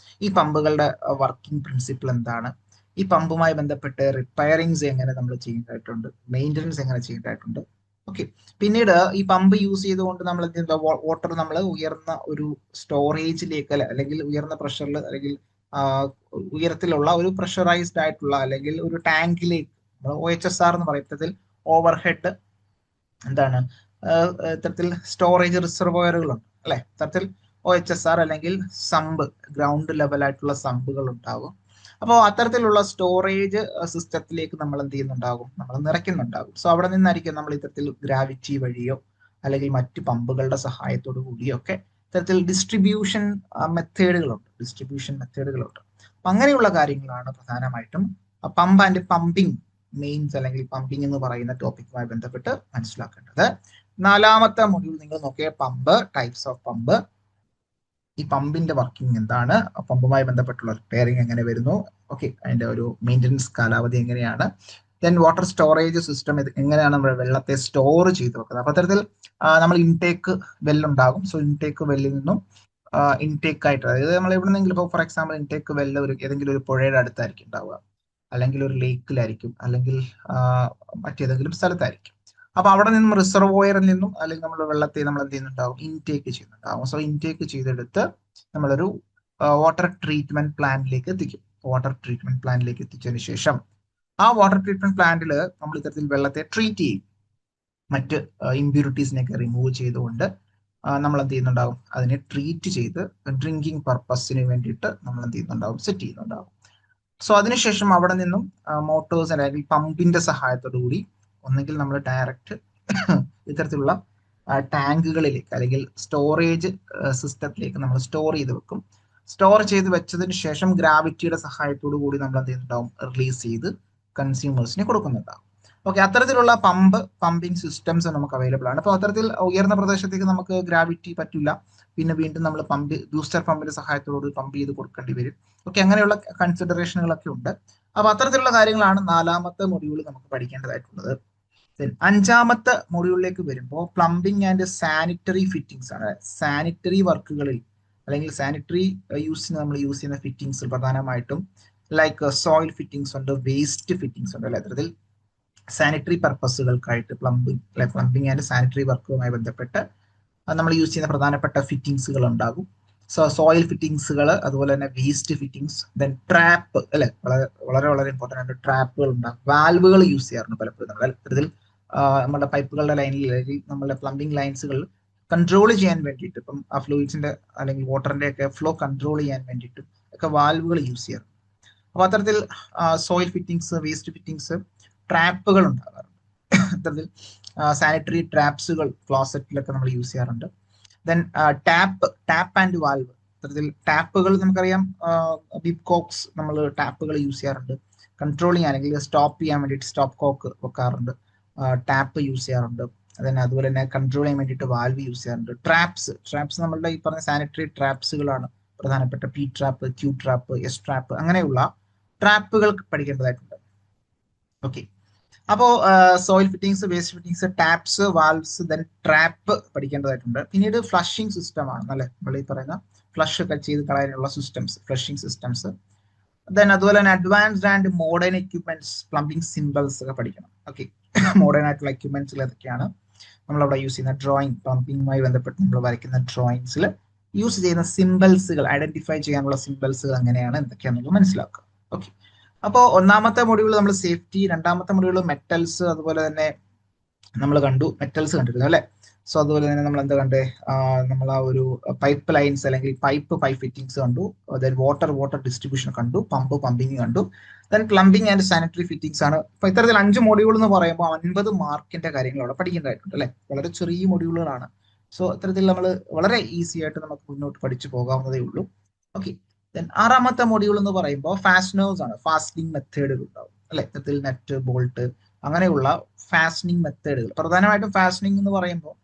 ഈ പമ്പുകളുടെ വർക്കിംഗ് പ്രിൻസിപ്പിൾ എന്താണ്, ഈ പമ്പുമായി ബന്ധപ്പെട്ട് റിപ്പയറിങ്സ് എങ്ങനെ നമ്മൾ ചെയ്യേണ്ടതായിട്ടുണ്ട്, മെയിൻ്റനൻസ് എങ്ങനെ ചെയ്യേണ്ടതായിട്ടുണ്ട്. ഓക്കെ, പിന്നീട് ഈ പമ്പ് യൂസ് ചെയ്തുകൊണ്ട് നമ്മൾ എന്ത് ചെയ്യുക, വാട്ടർ നമ്മൾ ഉയർന്ന ഒരു സ്റ്റോറേജിലേക്ക് അല്ലെങ്കിൽ ഉയർന്ന പ്രഷറിൽ അല്ലെങ്കിൽ ഉയരത്തിലുള്ള ഒരു പ്രഷറൈസ്ഡ് ആയിട്ടുള്ള അല്ലെങ്കിൽ ഒരു ടാങ്കിലേക്ക്, OHSR എന്ന് പറയുന്നത് ഓവർ ഹെഡ് എന്താണ് ഇത്തരത്തിൽ സ്റ്റോറേജ് റിസർവോയറുകളുണ്ട് അല്ലെ. ഇത്തരത്തിൽ OHSR അല്ലെങ്കിൽ സമ്പ്, ഗ്രൗണ്ട് ലെവൽ ആയിട്ടുള്ള സമ്പുകൾ ഉണ്ടാകും. അപ്പോൾ അത്തരത്തിലുള്ള സ്റ്റോറേജ് സിസ്റ്റത്തിലേക്ക് നമ്മൾ എന്ത് ചെയ്യുന്നുണ്ടാകും, നമ്മൾ നിറയ്ക്കുന്നുണ്ടാകും. സോ അവിടെ നിന്നായിരിക്കും നമ്മൾ ഇത്തരത്തിൽ ഗ്രാവിറ്റി വഴിയോ അല്ലെങ്കിൽ മറ്റു പമ്പുകളുടെ സഹായത്തോടു കൂടിയോ ഒക്കെ ഇത്തരത്തിൽ ഡിസ്ട്രിബ്യൂഷൻ മെത്തേഡുകളുണ്ട്. അപ്പൊ അങ്ങനെയുള്ള കാര്യങ്ങളാണ് പ്രധാനമായിട്ടും പമ്പ് ആൻഡ് പമ്പിങ് മെയിൻസ് അല്ലെങ്കിൽ പമ്പിങ് എന്ന് പറയുന്ന ടോപ്പിക്കുമായി ബന്ധപ്പെട്ട് മനസ്സിലാക്കേണ്ടത്. നാലാമത്തെ മൊഡ്യൂൾ നിങ്ങൾ നോക്കിയ പമ്പ്, ടൈപ്സ് ഓഫ് പമ്പ്, ഈ പമ്പിന്റെ വർക്കിംഗ് എന്താണ്, പമ്പുമായി ബന്ധപ്പെട്ടുള്ള റിപ്പയറിംഗ് എങ്ങനെ വരുന്നു, ഓക്കെ, അതിന്റെ ഒരു മെയിൻ്റനൻസ് കാലാവധി എങ്ങനെയാണ്, ദെൻ വാട്ടർ സ്റ്റോറേജ് സിസ്റ്റം എങ്ങനെയാണ് നമ്മൾ വെള്ളത്തെ സ്റ്റോർ ചെയ്ത് വെക്കുന്നത്. അപ്പൊ അത്തരത്തിൽ നമ്മൾ ഇൻടേക്ക് വെല്ലുണ്ടാകും. സോ ഇൻടേക്ക് വെല്ലിൽ നിന്നും ഇൻടേക്ക് ആയിട്ട്, അതായത് നമ്മൾ എവിടെ നിന്നെങ്കിലും ഇപ്പോൾ ഫോർ എക്സാമ്പിൾ ഇൻടേക്ക് വെല്ല് ഏതെങ്കിലും ഒരു പുഴയുടെ അടുത്തായിരിക്കും ഉണ്ടാവുക, അല്ലെങ്കിൽ ഒരു ലേക്കിലായിരിക്കും, അല്ലെങ്കിൽ മറ്റേതെങ്കിലും സ്ഥലത്തായിരിക്കും. അപ്പൊ അവിടെ നിന്നും റിസർവോയറിൽ നിന്നും അല്ലെങ്കിൽ നമ്മൾ വെള്ളത്തെ നമ്മൾ എന്ത് ചെയ്യുന്നുണ്ടാവും, ഇൻടേക്ക് ചെയ്യുന്നുണ്ടാവും. സോ ഇൻടേക്ക് ചെയ്തെടുത്ത് നമ്മളൊരു വാട്ടർ ട്രീറ്റ്മെന്റ് പ്ലാന്റിലേക്ക് എത്തിക്കും. വാട്ടർ ട്രീറ്റ്മെന്റ് പ്ലാന്റിലേക്ക് എത്തിച്ചതിന് ശേഷം ആ വാട്ടർ ട്രീറ്റ്മെന്റ് പ്ലാന്റിൽ നമ്മൾ ഇത്തരത്തിൽ വെള്ളത്തെ ട്രീറ്റ് ചെയ്യും. മറ്റ് ഇമ്പ്യൂരിറ്റീസിനെയൊക്കെ റിമൂവ് ചെയ്തുകൊണ്ട് നമ്മൾ എന്ത് ചെയ്യുന്നുണ്ടാവും, അതിനെ ട്രീറ്റ് ചെയ്ത് ഡ്രിങ്കിങ് പർപ്പസിന് വേണ്ടിയിട്ട് നമ്മൾ എന്ത് ചെയ്യുന്നുണ്ടാവും, സെറ്റ് ചെയ്യുന്നുണ്ടാവും. സോ അതിനുശേഷം അവിടെ നിന്നും മോട്ടോഴ്സ് അല്ലെങ്കിൽ പമ്പിന്റെ സഹായത്തോടു കൂടി ഒന്നെങ്കിൽ നമ്മൾ ഡയറക്റ്റ് ഇത്തരത്തിലുള്ള ടാങ്കുകളിലേക്ക് അല്ലെങ്കിൽ സ്റ്റോറേജ് സിസ്റ്റത്തിലേക്ക് നമ്മൾ സ്റ്റോർ ചെയ്ത് വെക്കും. സ്റ്റോർ ചെയ്ത് വെച്ചതിന് ശേഷം ഗ്രാവിറ്റിയുടെ സഹായത്തോടു കൂടി നമ്മൾ എന്ത് ചെയ്യുന്നുണ്ടാവും, റിലീസ് ചെയ്ത് കൺസ്യൂമേഴ്സിന് കൊടുക്കുന്നുണ്ടാവും. ഓക്കെ, അത്തരത്തിലുള്ള പമ്പിംഗ് സിസ്റ്റംസ് നമുക്ക് അവൈലബിൾ ആണ്. അപ്പോൾ അത്തരത്തിൽ ഉയർന്ന പ്രദേശത്തേക്ക് നമുക്ക് ഗ്രാവിറ്റി പറ്റില്ല, പിന്നെ വീണ്ടും നമ്മൾ ബൂസ്റ്റർ പമ്പിന്റെ സഹായത്തോട് പമ്പ് ചെയ്ത് കൊടുക്കേണ്ടി വരും. ഓക്കെ, അങ്ങനെയുള്ള കൺസിഡറേഷനുകളൊക്കെ ഉണ്ട്. അപ്പൊ അത്തരത്തിലുള്ള കാര്യങ്ങളാണ് 4ാമത്തെ മൊഡ്യൂൾ നമുക്ക് പഠിക്കേണ്ടതായിട്ടുള്ളത്. അഞ്ചാമത്തെ മൊഡ്യൂളിലേക്ക് വരുമ്പോൾ പ്ലംബിംഗ് ആൻഡ് സാനിറ്ററി ഫിറ്റിംഗ്സ് ആണ്. സാനിറ്ററി വർക്കുകളിൽ അല്ലെങ്കിൽ സാനിറ്ററി യൂസിന് നമ്മൾ യൂസ് ചെയ്യുന്ന ഫിറ്റിംഗ്സ് പ്രധാനമായിട്ടും ലൈക്ക് സോയിൽ ഫിറ്റിംഗ്സ് ഉണ്ട്, വേസ്റ്റ് ഫിറ്റിംഗ്സ് ഉണ്ട്. അല്ലെ, അത്തരത്തിൽ സാനിറ്ററി പർപ്പസുകൾക്കായിട്ട് പ്ലംബിംഗ് ആൻഡ് സാനിറ്ററി വർക്കുമായി ബന്ധപ്പെട്ട് നമ്മൾ യൂസ് ചെയ്യുന്ന പ്രധാനപ്പെട്ട ഫിറ്റിംഗ്സുകൾ ഉണ്ടാകും. സോയിൽ ഫിറ്റിംഗ്സുകൾ, അതുപോലെ തന്നെ വേസ്റ്റ് ഫിറ്റിംഗ്സ്, ദെൻ ട്രാപ്പ്. അല്ലെ, വളരെ വളരെ വളരെ ഇമ്പോർട്ടൻ്റ് ആയിട്ട് ട്രാപ്പുകൾ ഉണ്ടാകും. വാൽവുകൾ യൂസ് ചെയ്യാറുണ്ട് പലപ്പോഴും നമ്മൾ. ഇത്തരത്തിൽ നമ്മുടെ പൈപ്പുകളുടെ ലൈനിൽ അല്ലെങ്കിൽ നമ്മുടെ പ്ലംബിംഗ് ലൈൻസുകൾ കൺട്രോൾ ചെയ്യാൻ വേണ്ടിയിട്ട്, ഇപ്പം ആ ഫ്ലൂയിഡ്സിന്റെ അല്ലെങ്കിൽ വാട്ടറിന്റെ ഒക്കെ ഫ്ലോ കൺട്രോൾ ചെയ്യാൻ വേണ്ടിയിട്ടും ഒക്കെ വാൽവുകൾ യൂസ് ചെയ്യാറുണ്ട്. അപ്പൊ അത്തരത്തിൽ സോയിൽ ഫിറ്റിംഗ്സ്, വേസ്റ്റ് ഫിറ്റിംഗ്സ്, ട്രാപ്പുകൾ ഉണ്ടാകാറുണ്ട്. ഇത്തരത്തിൽ സാനിറ്ററി ട്രാപ്സുകൾ ക്ലോസറ്റിലൊക്കെ നമ്മൾ യൂസ് ചെയ്യാറുണ്ട്. Then tap and valve. ഇത്തരത്തിൽ ടാപ്പുകൾ നമുക്കറിയാം, ബിബ് കോക്സ് നമ്മൾ ടാപ്പുകൾ യൂസ് ചെയ്യാറുണ്ട്. കൺട്രോൾ ചെയ്യാൻ അല്ലെങ്കിൽ സ്റ്റോപ്പ് ചെയ്യാൻ വേണ്ടിയിട്ട് സ്റ്റോപ്പ് കോക്ക് വെക്കാറുണ്ട്. ടാപ്പ് യൂസ് ചെയ്യാറുണ്ട്. അതുപോലെ തന്നെ കൺട്രോൾ ചെയ്യാൻ വേണ്ടിയിട്ട് വാൽവ് യൂസ് ചെയ്യാറുണ്ട്. ട്രാപ്സ് നമ്മളുടെ ഈ പറഞ്ഞ സാനിറ്ററി ട്രാപ്സുകളാണ് പ്രധാനപ്പെട്ട P trap, Q trap, S trap, അങ്ങനെയുള്ള ട്രാപ്പുകൾ പഠിക്കേണ്ടതായിട്ടുണ്ട്. ഓക്കെ, അപ്പോ soil fittings, waste fittings, taps, valves, then trap പഠിക്കേണ്ടതായിട്ടുണ്ട്. പിന്നീട് ഫ്ലഷിംഗ് സിസ്റ്റം ആണ് അല്ലെ, നമ്മൾ ഈ പറയുന്ന ഫ്ലഷ് ഒക്കെ ചെയ്ത് കളയാനുള്ള സിസ്റ്റംസ്, ഫ്ലഷിംഗ് സിസ്റ്റംസ്. ദെൻ അതുപോലെ തന്നെ advanced and modern equipments, plumbing symbols ഒക്കെ പഠിക്കണം. ഓക്കെ, മോഡേൺ ആയിട്ടുള്ള എക്യുപ്മെന്റ്സിൽ ഏതൊക്കെയാണ് നമ്മളവിടെ യൂസ് ചെയ്യുന്ന ഡ്രോയിങ്, പ്ലംബിംഗുമായി ബന്ധപ്പെട്ട് നമ്മൾ വരയ്ക്കുന്ന ഡ്രോയിങ്സിൽ യൂസ് ചെയ്യുന്ന സിമ്പിൾസുകൾ, ഐഡന്റിഫൈ ചെയ്യാനുള്ള സിമ്പിൾസുകൾ എങ്ങനെയാണ്, എന്തൊക്കെയാണെന്നുള്ളത് മനസ്സിലാക്കുക. ഓക്കെ, അപ്പോൾ 1ാമത്തെ മൊഡ്യൂൾ നമ്മൾ സേഫ്റ്റി, 2ാമത്തെ മൊഡ്യൂൾ മെറ്റൽസ്, അതുപോലെ തന്നെ നമ്മൾ കണ്ടു മെറ്റൽസ് കണ്ടിരുന്നു അല്ലെ. സോ അതുപോലെ തന്നെ നമ്മൾ എന്താ കണ്ടേ, നമ്മൾ ആ ഒരു പൈപ്പ് ലൈൻസ് അല്ലെങ്കിൽ പൈപ്പ് ഫിറ്റിംഗ്സ് കണ്ടു. ദെൻ വാട്ടർ ഡിസ്ട്രിബ്യൂഷൻ കണ്ടു, പമ്പിംഗ് കണ്ടു. Then plumbing and sanitary fittings ആണ്. അപ്പൊ ഇത്തരത്തിൽ 5 മൊഡ്യൂൾ എന്ന് പറയുമ്പോൾ 50 മാർക്കിന്റെ കാര്യങ്ങൾ അവിടെ പഠിക്കേണ്ടതായിട്ടുണ്ട് അല്ലെ. വളരെ ചെറിയ മൊഡ്യൂളുകളാണ്. സോ ഇത്തരത്തിൽ നമ്മൾ വളരെ ഈസി ആയിട്ട് നമുക്ക് മുന്നോട്ട് പഠിച്ചു പോകാവുന്നതേ ഉള്ളൂ. ഓക്കെ, ദെൻ 6ാമത്തെ മൊഡ്യൂൾ എന്ന് പറയുമ്പോൾ ഫാസ്റ്റനേഴ്സ് ആണ്. ഫാസ്റ്റനിങ് മെത്തേഡുകൾ ഉണ്ടാവും അല്ലെ. ഇത്തരത്തിൽ നെറ്റ്, ബോൾട്ട്, അങ്ങനെയുള്ള ഫാസ്റ്റനിങ് മെത്തേഡുകൾ. പ്രധാനമായിട്ടും ഫാസ്റ്റനിങ് എന്ന് പറയുമ്പോൾ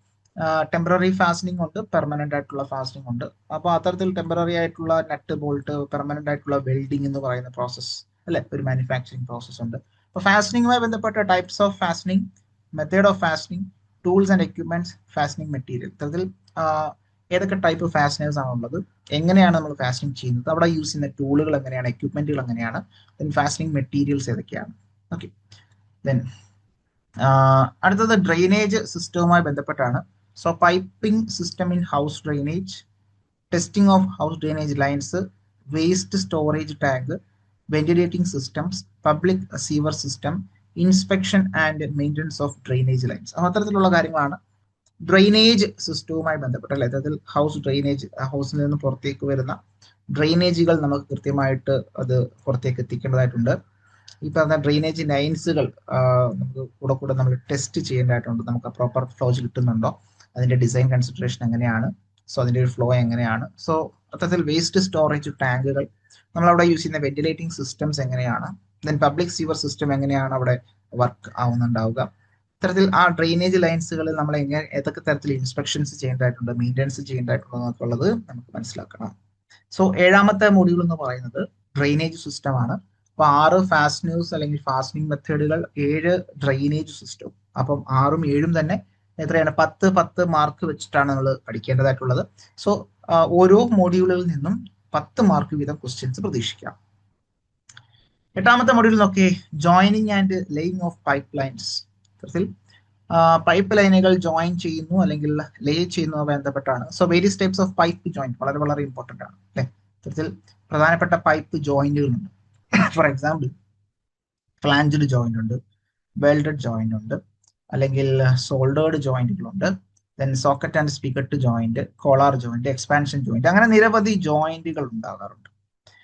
ടെമ്പററി ഫാസ്റ്റനിങ് ഉണ്ട്, പെർമനന്റ് ആയിട്ടുള്ള ഫാസ്റ്റനിങ് ഉണ്ട്. അപ്പോൾ അത്തരത്തിൽ ടെമ്പററി ആയിട്ടുള്ള നെറ്റ്, ബോൾട്ട്, പെർമനന്റ് ആയിട്ടുള്ള വെൽഡിംഗ് എന്ന് പറയുന്ന പ്രോസസ് അല്ലെ, ഒരു മാനുഫാക്ചറിങ് പ്രോസസ് ഉണ്ട്. അപ്പോൾ ഫാസ്റ്റനിങ്ങുമായി ബന്ധപ്പെട്ട types of fastening, method of fastening, tools and equipments, fastening material. ഇത്തരത്തിൽ ഏതൊക്കെ ടൈപ്പ് ഫാസ്റ്റനേഴ്സ് ആണുള്ളത്, എങ്ങനെയാണ് നമ്മൾ ഫാസ്റ്റനിങ് ചെയ്യുന്നത്, അവിടെ യൂസ് ചെയ്യുന്ന ടൂളുകൾ എങ്ങനെയാണ്, എക്യുപ്മെന്റുകൾ എങ്ങനെയാണ്, ദെൻ ഫാസ്റ്റനിങ് മെറ്റീരിയൽസ് ഏതൊക്കെയാണ്. ഓക്കെ, ദെൻ അടുത്തത് ഡ്രെയിനേജ് സിസ്റ്റവുമായി ബന്ധപ്പെട്ടാണ്. So piping system in house drainage, testing of house drainage lines, waste storage tank, ventilating systems, public sewer system, inspection and maintenance of drainage lines. അപ്പോൾ അത്തരത്തിലുള്ള കാര്യങ്ങളാണ് drainage സിസ്റ്റവുമായി ബന്ധപ്പെട്ട അല്ലെ. അതായത് ഹൗസ് ഡ്രെയിനേജ്, ഹൗസിൽ നിന്ന് പുറത്തേക്ക് വരുന്ന ഡ്രെയിനേജുകൾ നമുക്ക് കൃത്യമായിട്ട് അത് പുറത്തേക്ക് എത്തിക്കേണ്ടതായിട്ടുണ്ട്. ഈ പറഞ്ഞ ഡ്രെയിനേജ് ലൈൻസുകൾ നമുക്ക് കൂടെ നമ്മൾ ടെസ്റ്റ് ചെയ്യേണ്ടതായിട്ടുണ്ട്. നമുക്ക് പ്രോപ്പർ ഫ്ലോസ് കിട്ടുന്നുണ്ടോ, അതിന്റെ ഡിസൈൻ കൺസിഡറേഷൻ എങ്ങനെയാണ്, സോ അതിന്റെ ഒരു ഫ്ലോ എങ്ങനെയാണ്. സോ അത്തരത്തിൽ വേസ്റ്റ് സ്റ്റോറേജ് ടാങ്കുകൾ, നമ്മളവിടെ യൂസ് ചെയ്യുന്ന വെന്റിലേറ്റിംഗ് സിസ്റ്റംസ് എങ്ങനെയാണ്, ദെൻ പബ്ലിക് സീവർ സിസ്റ്റം എങ്ങനെയാണ് അവിടെ വർക്ക് ആവുന്നുണ്ടാവുക. ഇത്തരത്തിൽ ആ ഡ്രെയിനേജ് ലൈൻസുകളിൽ നമ്മൾ ഏതൊക്കെ തരത്തിൽ ഇൻസ്പെക്ഷൻസ് ചെയ്യേണ്ടതായിട്ടുണ്ട്, മെയിൻ്റെനൻസ് ചെയ്യേണ്ടതായിട്ടുണ്ടോ എന്നൊക്കെ ഉള്ളത് നമുക്ക് മനസ്സിലാക്കണം. സോ 7ാമത്തെ മൊഡ്യൂൾ എന്ന് പറയുന്നത് ഡ്രെയിനേജ് സിസ്റ്റം ആണ്. അപ്പൊ 6 ഫാസ്റ്റനേഴ്സ് അല്ലെങ്കിൽ ഫാസ്റ്റനിങ് മെത്തേഡുകൾ, 7 ഡ്രെയിനേജ് സിസ്റ്റം. അപ്പം 6ഉം 7ഉം തന്നെ എത്രയാണ്, 10 മാർക്ക് വെച്ചിട്ടാണ് നമ്മൾ പഠിക്കേണ്ടതായിട്ടുള്ളത്. സോ ഓരോ മൊഡ്യൂളിൽ നിന്നും 10 മാർക്ക് വീതം ക്വസ്റ്റ്യൻസ് പ്രതീക്ഷിക്കാം. 8ാമത്തെ മൊഡ്യൂൾ നോക്കിയേ, joining and laying of pipe lines. ഇത്തരത്തിൽ പൈപ്പ് ലൈനുകൾ ജോയിൻ ചെയ്യുന്നു അല്ലെങ്കിൽ ലേ ചെയ്യുന്നു ബന്ധപ്പെട്ടാണ്. So various types of pipe joint വളരെ വളരെ ഇമ്പോർട്ടന്റ് ആണ് അല്ലെ. ഇത്തരത്തിൽ പ്രധാനപ്പെട്ട പൈപ്പ് ജോയിന്റുകളുണ്ട്. ഫോർ എക്സാമ്പിൾ ഫ്ലാഞ്ചഡ് ജോയിന്റ് ഉണ്ട്, വെൽഡഡ് ജോയിന്റ് ഉണ്ട്, അല്ലെങ്കിൽ സോൾഡേർഡ് ജോയിന്റുകളുണ്ട്, then socket and spigot joint, collar joint, expansion joint, അങ്ങനെ നിരവധി ജോയിന്റുകൾ ഉണ്ടാകാറുണ്ട്.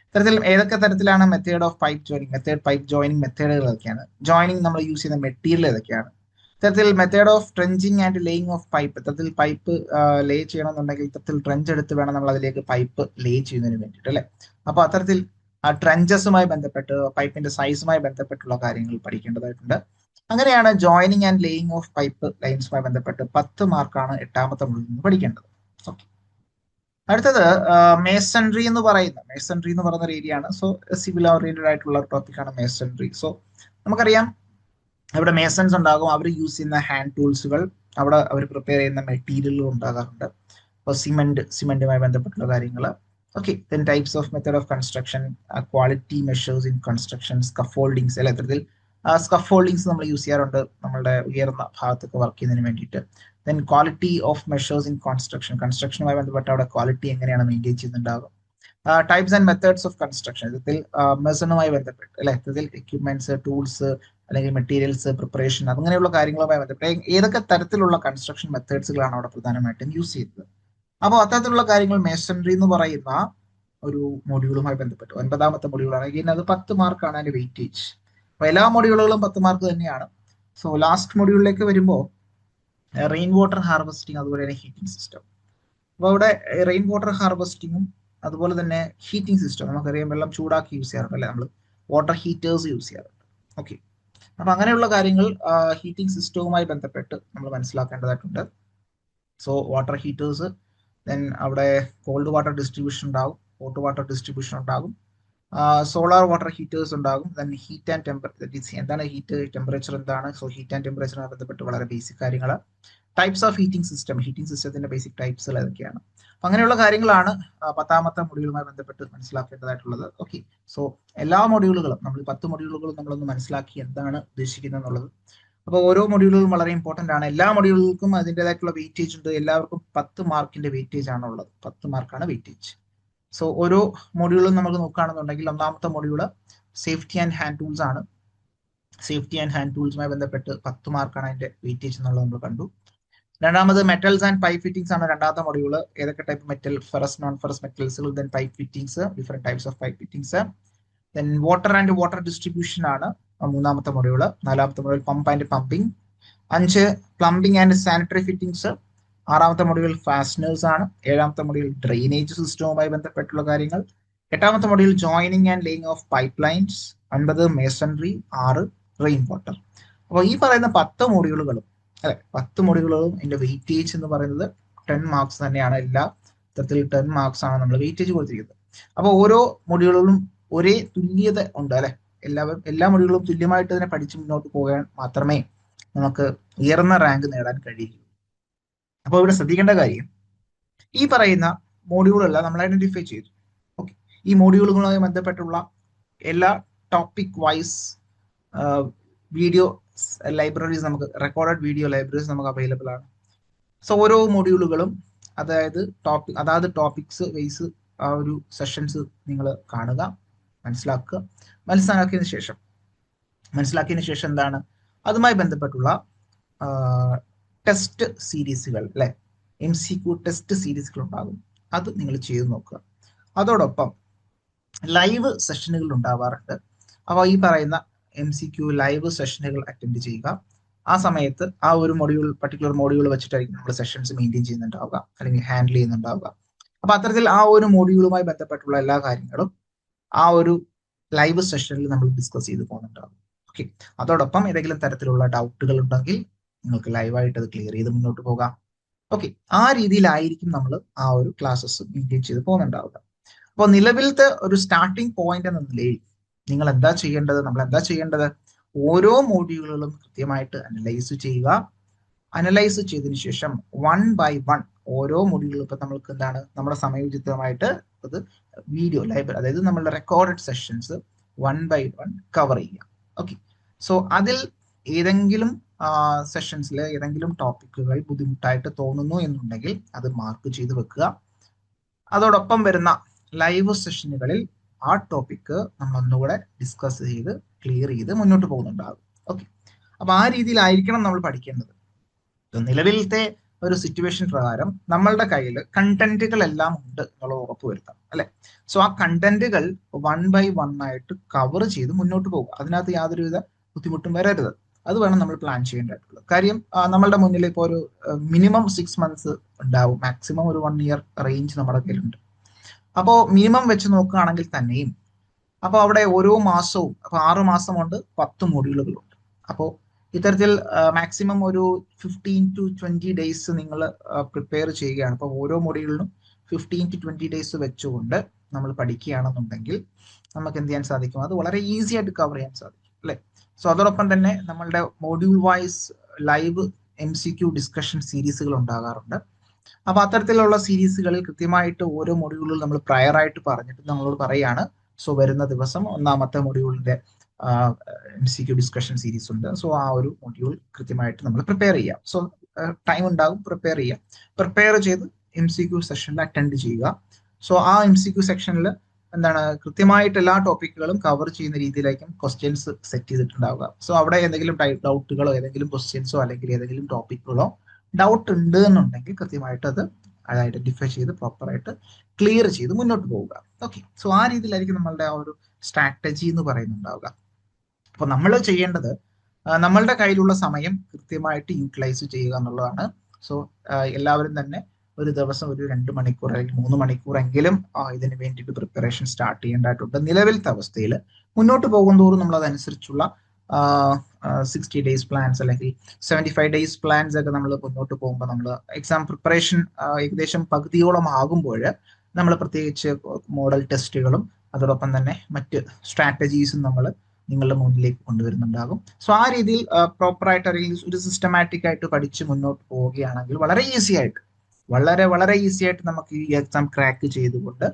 ഇത്തരത്തിൽ ഏതൊക്കെ തരത്തിലാണ് method of pipe joining, pipe joining മെത്തേഡുകൾ ഏതൊക്കെയാണ്, ജോയിനിങ് നമ്മൾ യൂസ് ചെയ്യുന്ന മെറ്റീരിയൽ ഏതൊക്കെയാണ്, ഇത്തരത്തിൽ method of trenching and laying of pipe, ഇത്തരത്തിൽ പൈപ്പ് ലേ ചെയ്യണമെന്നുണ്ടെങ്കിൽ ഇത്തരത്തിൽ ട്രെഞ്ച് എടുത്ത് വേണം നമ്മൾ അതിലേക്ക് പൈപ്പ് ലേ ചെയ്യുന്നതിന് വേണ്ടിയിട്ട് അല്ലെ. അപ്പൊ അത്തരത്തിൽ ആ ട്രെഞ്ചസുമായി ബന്ധപ്പെട്ട് പൈപ്പിന്റെ സൈസുമായി ബന്ധപ്പെട്ടുള്ള കാര്യങ്ങൾ പഠിക്കേണ്ടതായിട്ടുണ്ട്. അങ്ങനെയാണ് joining and laying of pipe ലൈൻസുമായി ബന്ധപ്പെട്ട് 10 മാർക്കാണ് 8ാമത്തെ മൊഡ്യൂളിൽ നിന്ന് പഠിക്കേണ്ടത്. ഓക്കെ, അടുത്തത് മേസൺട്രി എന്ന് പറയുന്ന ഒരു ഏരിയ ആണ്. സോ സിവിൽ ഓറിയന്റഡ് ആയിട്ടുള്ള ടോപ്പിക്കാണ് മേസൺട്രി. സോ നമുക്കറിയാം അവിടെ മേസൺസ് ഉണ്ടാകും, അവർ യൂസ് ചെയ്യുന്ന ഹാൻഡ് ടൂൾസുകൾ, അവിടെ അവർ പ്രിപ്പയർ ചെയ്യുന്ന മെറ്റീരിയലുകൾ ഉണ്ടാകാറുണ്ട്. അപ്പോൾ സിമെന്റുമായി ബന്ധപ്പെട്ടുള്ള കാര്യങ്ങൾ. Okay, then types of method of construction, quality measures in construction, scaffoldings അല്ലെ. ഇത്തരത്തിൽ സ്കഫോൾഡിങ്സ് നമ്മൾ യൂസ് ചെയ്യാറുണ്ട് നമ്മളുടെ ഉയർന്ന ഭാഗത്തൊക്കെ വർക്ക് ചെയ്യുന്നതിന് വേണ്ടിയിട്ട്. Then quality of measures in കൺസ്ട്രക്ഷനുമായി ബന്ധപ്പെട്ട് അവിടെ ക്വാളിറ്റി എങ്ങനെയാണ് മെയിൻറ്റെയിൻ ചെയ്യുന്നുണ്ടാകും. Types and methods of construction, ഇതിൽ മെസണുമായി ബന്ധപ്പെട്ട് അല്ലെ, ഇതിൽ എക്യുപ്മെന്റ്സ്, ടൂൾസ് അല്ലെങ്കിൽ മെറ്റീരിയൽസ്, പ്രിപ്പറേഷൻ, അങ്ങനെയുള്ള കാര്യങ്ങളുമായി ബന്ധപ്പെട്ട് ഏതൊക്കെ തരത്തിലുള്ള കൺസ്ട്രക്ഷൻ മെത്തേഡ്സുകളാണ് അവിടെ പ്രധാനമായിട്ടും യൂസ് ചെയ്തത്. അപ്പോൾ അത്തരത്തിലുള്ള കാര്യങ്ങൾ മേസൺട്രി എന്ന് പറയുന്ന ഒരു മൊഡ്യൂളുമായി ബന്ധപ്പെട്ട് 9ാമത്തെ മൊഡ്യൂളാണ്. ഇനി അത് 10 മാർക്കാണ് അതിന്റെ വെയിറ്റേജ്. അപ്പൊ എല്ലാ മൊഡ്യൂളുകളും 10 മാർക്ക് തന്നെയാണ്. സോ ലാസ്റ്റ് മൊഡ്യൂളിലേക്ക് വരുമ്പോൾ റെയിൻ വാട്ടർ ഹാർവെസ്റ്റിംഗ്, അതുപോലെ തന്നെ ഹീറ്റിംഗ് സിസ്റ്റം. അപ്പോൾ അവിടെ റെയിൻ വാട്ടർ ഹാർവെസ്റ്റിങ്ങും അതുപോലെ തന്നെ ഹീറ്റിംഗ് സിസ്റ്റം, നമുക്കറിയാം വെള്ളം ചൂടാക്കി യൂസ് ചെയ്യാറുണ്ട് അല്ലെ, നമ്മൾ വാട്ടർ ഹീറ്റേഴ്സ് യൂസ് ചെയ്യാറുണ്ട്. ഓക്കെ, അപ്പൊ അങ്ങനെയുള്ള കാര്യങ്ങൾ ഹീറ്റിംഗ് സിസ്റ്റവുമായി ബന്ധപ്പെട്ട് നമ്മൾ മനസ്സിലാക്കേണ്ടതായിട്ടുണ്ട്. സോ വാട്ടർ ഹീറ്റേഴ്സ്, ദെൻ അവിടെ കോൾഡ് വാട്ടർ ഡിസ്ട്രിബ്യൂഷൻ ഉണ്ടാകും, ഹോട്ട് വാട്ടർ ഡിസ്ട്രിബ്യൂഷൻ ഉണ്ടാകും, സോളാർ വാട്ടർ ഹീറ്റേഴ്സ് ഉണ്ടാകും, ദെൻ ഹീറ്റ് ആൻഡ് ടെമ്പറേച്ചർ, എന്താണ് ഹീറ്റ്, ടെമ്പറേച്ചർ എന്താണ്, സോ ഹീറ്റ് ആൻഡ് ടെമ്പറേച്ചറുമായി ബന്ധപ്പെട്ട് വളരെ ബേസിക് കാര്യങ്ങൾ. ടൈപ്സ് ഓഫ് ഹീറ്റിംഗ് സിസ്റ്റത്തിന്റെ ബേസിക് ടൈപ്സുകൾ ഏതൊക്കെയാണ്, അങ്ങനെയുള്ള കാര്യങ്ങളാണ് 10ാമത്തെ മൊഡ്യൂളുമായി ബന്ധപ്പെട്ട് മനസ്സിലാക്കേണ്ടതായിട്ടുള്ളത്. ഓക്കെ, സോ എല്ലാ മൊഡ്യൂളുകളും നമ്മൾ 10 മൊഡ്യൂളുകളും നമ്മളൊന്ന് മനസ്സിലാക്കി എന്താണ് ഉദ്ദേശിക്കുന്നത് എന്നുള്ളത്. അപ്പോൾ ഓരോ മൊഡ്യൂളുകളും വളരെ ഇമ്പോർട്ടന്റ് ആണ്. എല്ലാ മൊഡ്യൂളുകൾക്കും അതിൻ്റെതായിട്ടുള്ള വെയിറ്റേജ് ഉണ്ട്. എല്ലാവർക്കും 10 മാർക്കിന്റെ വെയിറ്റേജ് ആണ് ഉള്ളത്. 10 മാർക്കാണ് വെയിറ്റേജ്. സോ ഓരോ മൊഡ്യൂളും നമുക്ക് നോക്കുകയാണെന്നുണ്ടെങ്കിൽ 1ാമത്തെ module safety and hand tools ആണ്. സേഫ്റ്റി ആൻഡ് ഹാൻഡ് ടൂൾസുമായി ബന്ധപ്പെട്ട് 10 മാർക്കാണ് അതിന്റെ വെയിറ്റേജ് എന്നുള്ളത് നമ്മൾ കണ്ടു. 2ാമത് മെറ്റൽസ് ആൻഡ് പൈപ്പ് ഫിറ്റിംഗ്സ് ആണ് 2ാമത്തെ മൊഡ്യൂള്. ഏതൊക്കെ type metal, ferrous, non ferrous മെറ്റൽസുകൾ, then pipe fittings, different types of pipe fittings. Then water and water distribution ആണ് 3ാമത്തെ മൊഡ്യൂള്. 4ാമത്തെ module pump and pumping. 5 plumbing and sanitary fittings. 6ാമത്തെ module fasteners ആണ്. 7ാമത്തെ മൊഡ്യൂൾ ഡ്രെയിനേജ് സിസ്റ്റവുമായി ബന്ധപ്പെട്ടുള്ള കാര്യങ്ങൾ. 8ാമത്തെ module joining and laying of pipe lines. 9 masonry. 6 rain water. അപ്പോൾ ഈ പറയുന്ന 10 മൊഡ്യൂളുകളും അല്ലെ, 10 മൊഡ്യൂളുകളും ഇതിന്റെ വെയിറ്റേജ് എന്ന് പറയുന്നത് 10 മാർക്സ് തന്നെയാണ്. എല്ലാ തരത്തിൽ 10 മാർക്സ് ആണ് നമ്മൾ വെയിറ്റേജ് കൊടുത്തിരിക്കുന്നത്. അപ്പോൾ ഓരോ മൊഡ്യൂളുകളും ഒരേ തുല്യത ഉണ്ട് അല്ലെ. എല്ലാ മൊഡ്യൂളുകളും തുല്യമായിട്ട് തന്നെ പഠിച്ച് മുന്നോട്ട് പോകാൻ മാത്രമേ നമുക്ക് ഉയർന്ന റാങ്ക് നേടാൻ കഴിയൂ. അപ്പോൾ ഇവിടെ ശ്രദ്ധിക്കേണ്ട കാര്യം, ഈ പറയുന്ന മോഡ്യൂളെല്ലാം നമ്മൾ ഐഡന്റിഫൈ ചെയ്തു. ഓക്കെ, ഈ മോഡ്യൂളുകളുമായി ബന്ധപ്പെട്ടുള്ള എല്ലാ ടോപ്പിക് വൈസ് വീഡിയോ ലൈബ്രറീസ്, നമുക്ക് റെക്കോർഡഡ് വീഡിയോ ലൈബ്രറീസ് നമുക്ക് അവൈലബിൾ ആണ്. സോ ഓരോ മൊഡ്യൂളുകളും അതായത് ടോപ്പിക്സ് വൈസ് ആ ഒരു സെഷൻസ് നിങ്ങൾ കാണുക, മനസ്സിലാക്കിയതിനു ശേഷം എന്താണ് അതുമായി ബന്ധപ്പെട്ടുള്ള ടെസ്റ്റ് സീരീസുകൾ അല്ലെ, MCQ ടെസ്റ്റ് സീരീസുകൾ ഉണ്ടാകും, അത് നിങ്ങൾ ചെയ്തു നോക്കുക. അതോടൊപ്പം ലൈവ് സെഷനുകൾ ഉണ്ടാവാറുണ്ട്. അപ്പോൾ ഈ പറയുന്ന MCQ ലൈവ് സെഷനുകൾ അറ്റൻഡ് ചെയ്യുക. ആ സമയത്ത് ആ ഒരു പർട്ടിക്കുലർ മൊഡ്യൂൾ വെച്ചിട്ടായിരിക്കും നമ്മൾ സെഷൻസ് മെയിൻറ്റെയിൻ ചെയ്യുന്നുണ്ടാവുക അല്ലെങ്കിൽ ഹാൻഡിൽ ചെയ്യുന്നുണ്ടാവുക. അപ്പൊ അത്തരത്തിൽ ആ ഒരു മൊഡ്യൂളുമായി ബന്ധപ്പെട്ടുള്ള എല്ലാ കാര്യങ്ങളും ആ ഒരു ലൈവ് സെഷനിൽ നമ്മൾ ഡിസ്കസ് ചെയ്ത് പോകുന്നുണ്ടാവും. ഓക്കെ, അതോടൊപ്പം ഏതെങ്കിലും തരത്തിലുള്ള ഡൗട്ടുകൾ ഉണ്ടെങ്കിൽ നിങ്ങൾക്ക് ലൈവായിട്ട് അത് ക്ലിയർ ചെയ്ത് മുന്നോട്ട് പോകാം. ഓക്കെ, ആ രീതിയിലായിരിക്കും നമ്മൾ ആ ഒരു ക്ലാസ്സസ് മെയിൻറ്റെയിൻ ചെയ്ത് പോകുന്നുണ്ടാവുക. അപ്പോൾ നിലവിലത്തെ ഒരു സ്റ്റാർട്ടിംഗ് പോയിന്റ് എന്ന നിലയിൽ നമ്മൾ എന്താ ചെയ്യേണ്ടത്, ഓരോ മോഡ്യൂളുകളും കൃത്യമായിട്ട് അനലൈസ് ചെയ്യുക. അനലൈസ് ചെയ്തതിനു ശേഷം 1 by 1 ഓരോ മൊഡ്യൂളുകളും ഇപ്പൊ നമ്മൾക്ക് എന്താണ് നമ്മുടെ സമയോചിതമായിട്ട് അത് വീഡിയോ ലൈബ്രറി, അതായത് നമ്മളുടെ റെക്കോർഡഡ് സെഷൻസ് 1 by 1 കവർ ചെയ്യാം. ഓക്കെ, സോ അതിൽ ഏതെങ്കിലും സെഷൻസിൽ ഏതെങ്കിലും ടോപ്പിക്കുകൾ ബുദ്ധിമുട്ടായിട്ട് തോന്നുന്നു എന്നുണ്ടെങ്കിൽ അത് മാർക്ക് ചെയ്ത് വെക്കുക. അതോടൊപ്പം വരുന്ന ലൈവ് സെഷനുകളിൽ ആ ടോപ്പിക്ക് നമ്മൾ ഒന്നുകൂടെ ഡിസ്കസ് ചെയ്ത് ക്ലിയർ ചെയ്ത് മുന്നോട്ട് പോകുന്നുണ്ടാകും. ഓക്കെ, അപ്പൊ ആ രീതിയിലായിരിക്കണം നമ്മൾ പഠിക്കേണ്ടത്. നിലവിലത്തെ ഒരു സിറ്റുവേഷൻ പ്രകാരം നമ്മളുടെ കയ്യിൽ കണ്ടന്റുകൾ എല്ലാം ഉണ്ട് എന്നുള്ളത് ഉറപ്പുവരുത്താം, അല്ലെ? സോ ആ കണ്ടന്റുകൾ 1 by 1 ആയിട്ട് കവർ ചെയ്ത് മുന്നോട്ട് പോകുക. അതിനകത്ത് യാതൊരുവിധ ബുദ്ധിമുട്ടും വരരുത്. അത് വേണം നമ്മൾ പ്ലാൻ ചെയ്യേണ്ടതായിട്ടുള്ളത്. കാര്യം നമ്മളുടെ മുന്നിൽ ഇപ്പോൾ ഒരു മിനിമം 6 months ഉണ്ടാവും, മാക്സിമം ഒരു 1 year റേഞ്ച് നമ്മുടെ കയ്യിലുണ്ട്. അപ്പോൾ മിനിമം വെച്ച് നോക്കുകയാണെങ്കിൽ തന്നെയും അപ്പോൾ അവിടെ ഓരോ മാസവും, അപ്പോൾ 6 മാസം കൊണ്ട് 10 മൊഡ്യൂളുകളുണ്ട്. അപ്പോൾ ഇത്തരത്തിൽ മാക്സിമം ഒരു 15 to 20 ഡേയ്സ് നിങ്ങൾ പ്രിപ്പയർ ചെയ്യുകയാണ്. അപ്പോൾ ഓരോ മൊഡ്യൂളിനും 15 to 20 ഡേയ്സ് വെച്ചുകൊണ്ട് നമ്മൾ പഠിക്കുകയാണെന്നുണ്ടെങ്കിൽ നമുക്ക് എന്ത് ചെയ്യാൻ സാധിക്കും? അത് വളരെ ഈസി ആയിട്ട് കവർ ചെയ്യാൻ സാധിക്കും, അല്ലെ? സോ അതോടൊപ്പം തന്നെ നമ്മളുടെ module wise live MCQ discussion സീരീസുകൾ ഉണ്ടാകാറുണ്ട്. അപ്പൊ അത്തരത്തിലുള്ള സീരീസുകളിൽ കൃത്യമായിട്ട് ഓരോ മൊഡ്യൂളുകൾ നമ്മൾ പ്രയർ ആയിട്ട് പറഞ്ഞിട്ട് നമ്മളോട് പറയാണ്, സോ വരുന്ന ദിവസം 1ാമത്തെ മൊഡ്യൂളിന്റെ MCQ ഡിസ്കഷൻ സീരീസ് ഉണ്ട്. സോ ആ ഒരു മൊഡ്യൂൾ കൃത്യമായിട്ട് നമ്മൾ പ്രിപ്പയർ ചെയ്യാം. സോ ടൈം ഉണ്ടാകും, പ്രിപ്പയർ ചെയ്യാം. പ്രിപ്പയർ ചെയ്ത് MCQ സെഷനിൽ അറ്റൻഡ് ചെയ്യുക. സോ ആ MCQ സെക്ഷനിൽ എന്താണ് കൃത്യമായിട്ട് എല്ലാ ടോപ്പിക്കുകളും കവർ ചെയ്യുന്ന രീതിയിലായിരിക്കും ക്വസ്റ്റ്യൻസ് സെറ്റ് ചെയ്തിട്ടുണ്ടാവുക. സോ അവിടെ എന്തെങ്കിലും ഡൗട്ടുകളോ ഏതെങ്കിലും ക്വസ്റ്റ്യൻസോ അല്ലെങ്കിൽ ഏതെങ്കിലും ടോപ്പിക്കുകളോ ഡൗട്ട് ഉണ്ട് എന്നുണ്ടെങ്കിൽ കൃത്യമായിട്ട് അത് ഐഡന്റിഫൈ ചെയ്ത് പ്രോപ്പറായിട്ട് ക്ലിയർ ചെയ്ത് മുന്നോട്ട് പോവുക. ഓക്കെ, സോ ആ രീതിയിലായിരിക്കും നമ്മളുടെ ആ ഒരു സ്ട്രാറ്റജി എന്ന് പറയുന്നുണ്ടാവുക. അപ്പൊ നമ്മൾ ചെയ്യേണ്ടത് നമ്മളുടെ കയ്യിലുള്ള സമയം കൃത്യമായിട്ട് യൂട്ടിലൈസ് ചെയ്യുക എന്നുള്ളതാണ്. സോ എല്ലാവരും തന്നെ ഒരു ദിവസം ഒരു 2 മണിക്കൂർ അല്ലെങ്കിൽ 3 മണിക്കൂറെങ്കിലും ഇതിന് വേണ്ടിയിട്ട് പ്രിപ്പറേഷൻ സ്റ്റാർട്ട് ചെയ്യേണ്ടതായിട്ടുണ്ട്. നിലവിലത്തെ അവസ്ഥയിൽ മുന്നോട്ട് പോകുന്തോറും നമ്മൾ അതനുസരിച്ചുള്ള 60 ഡേയ്സ് പ്ലാൻസ് അല്ലെങ്കിൽ 75 ഡേയ്സ് പ്ലാൻസ് ഒക്കെ നമ്മൾ മുന്നോട്ട് പോകുമ്പോൾ നമ്മൾ എക്സാം പ്രിപ്പറേഷൻ ഏകദേശം പകുതിയോളം ആകുമ്പോൾ നമ്മൾ പ്രത്യേകിച്ച് മോഡൽ ടെസ്റ്റുകളും അതോടൊപ്പം തന്നെ മറ്റ് സ്ട്രാറ്റജീസും നമ്മൾ നിങ്ങളുടെ മുന്നിലേക്ക് കൊണ്ടുവരുന്നുണ്ടാകും. സോ ആ രീതിയിൽ പ്രോപ്പറായിട്ട് അല്ലെങ്കിൽ ഒരു സിസ്റ്റമാറ്റിക് ആയിട്ട് പഠിച്ച് മുന്നോട്ട് പോവുകയാണെങ്കിൽ വളരെ ഈസി ആയിട്ട് നമുക്ക് ഈ എക്സാം ക്രാക്ക് ചെയ്തുകൊണ്ട്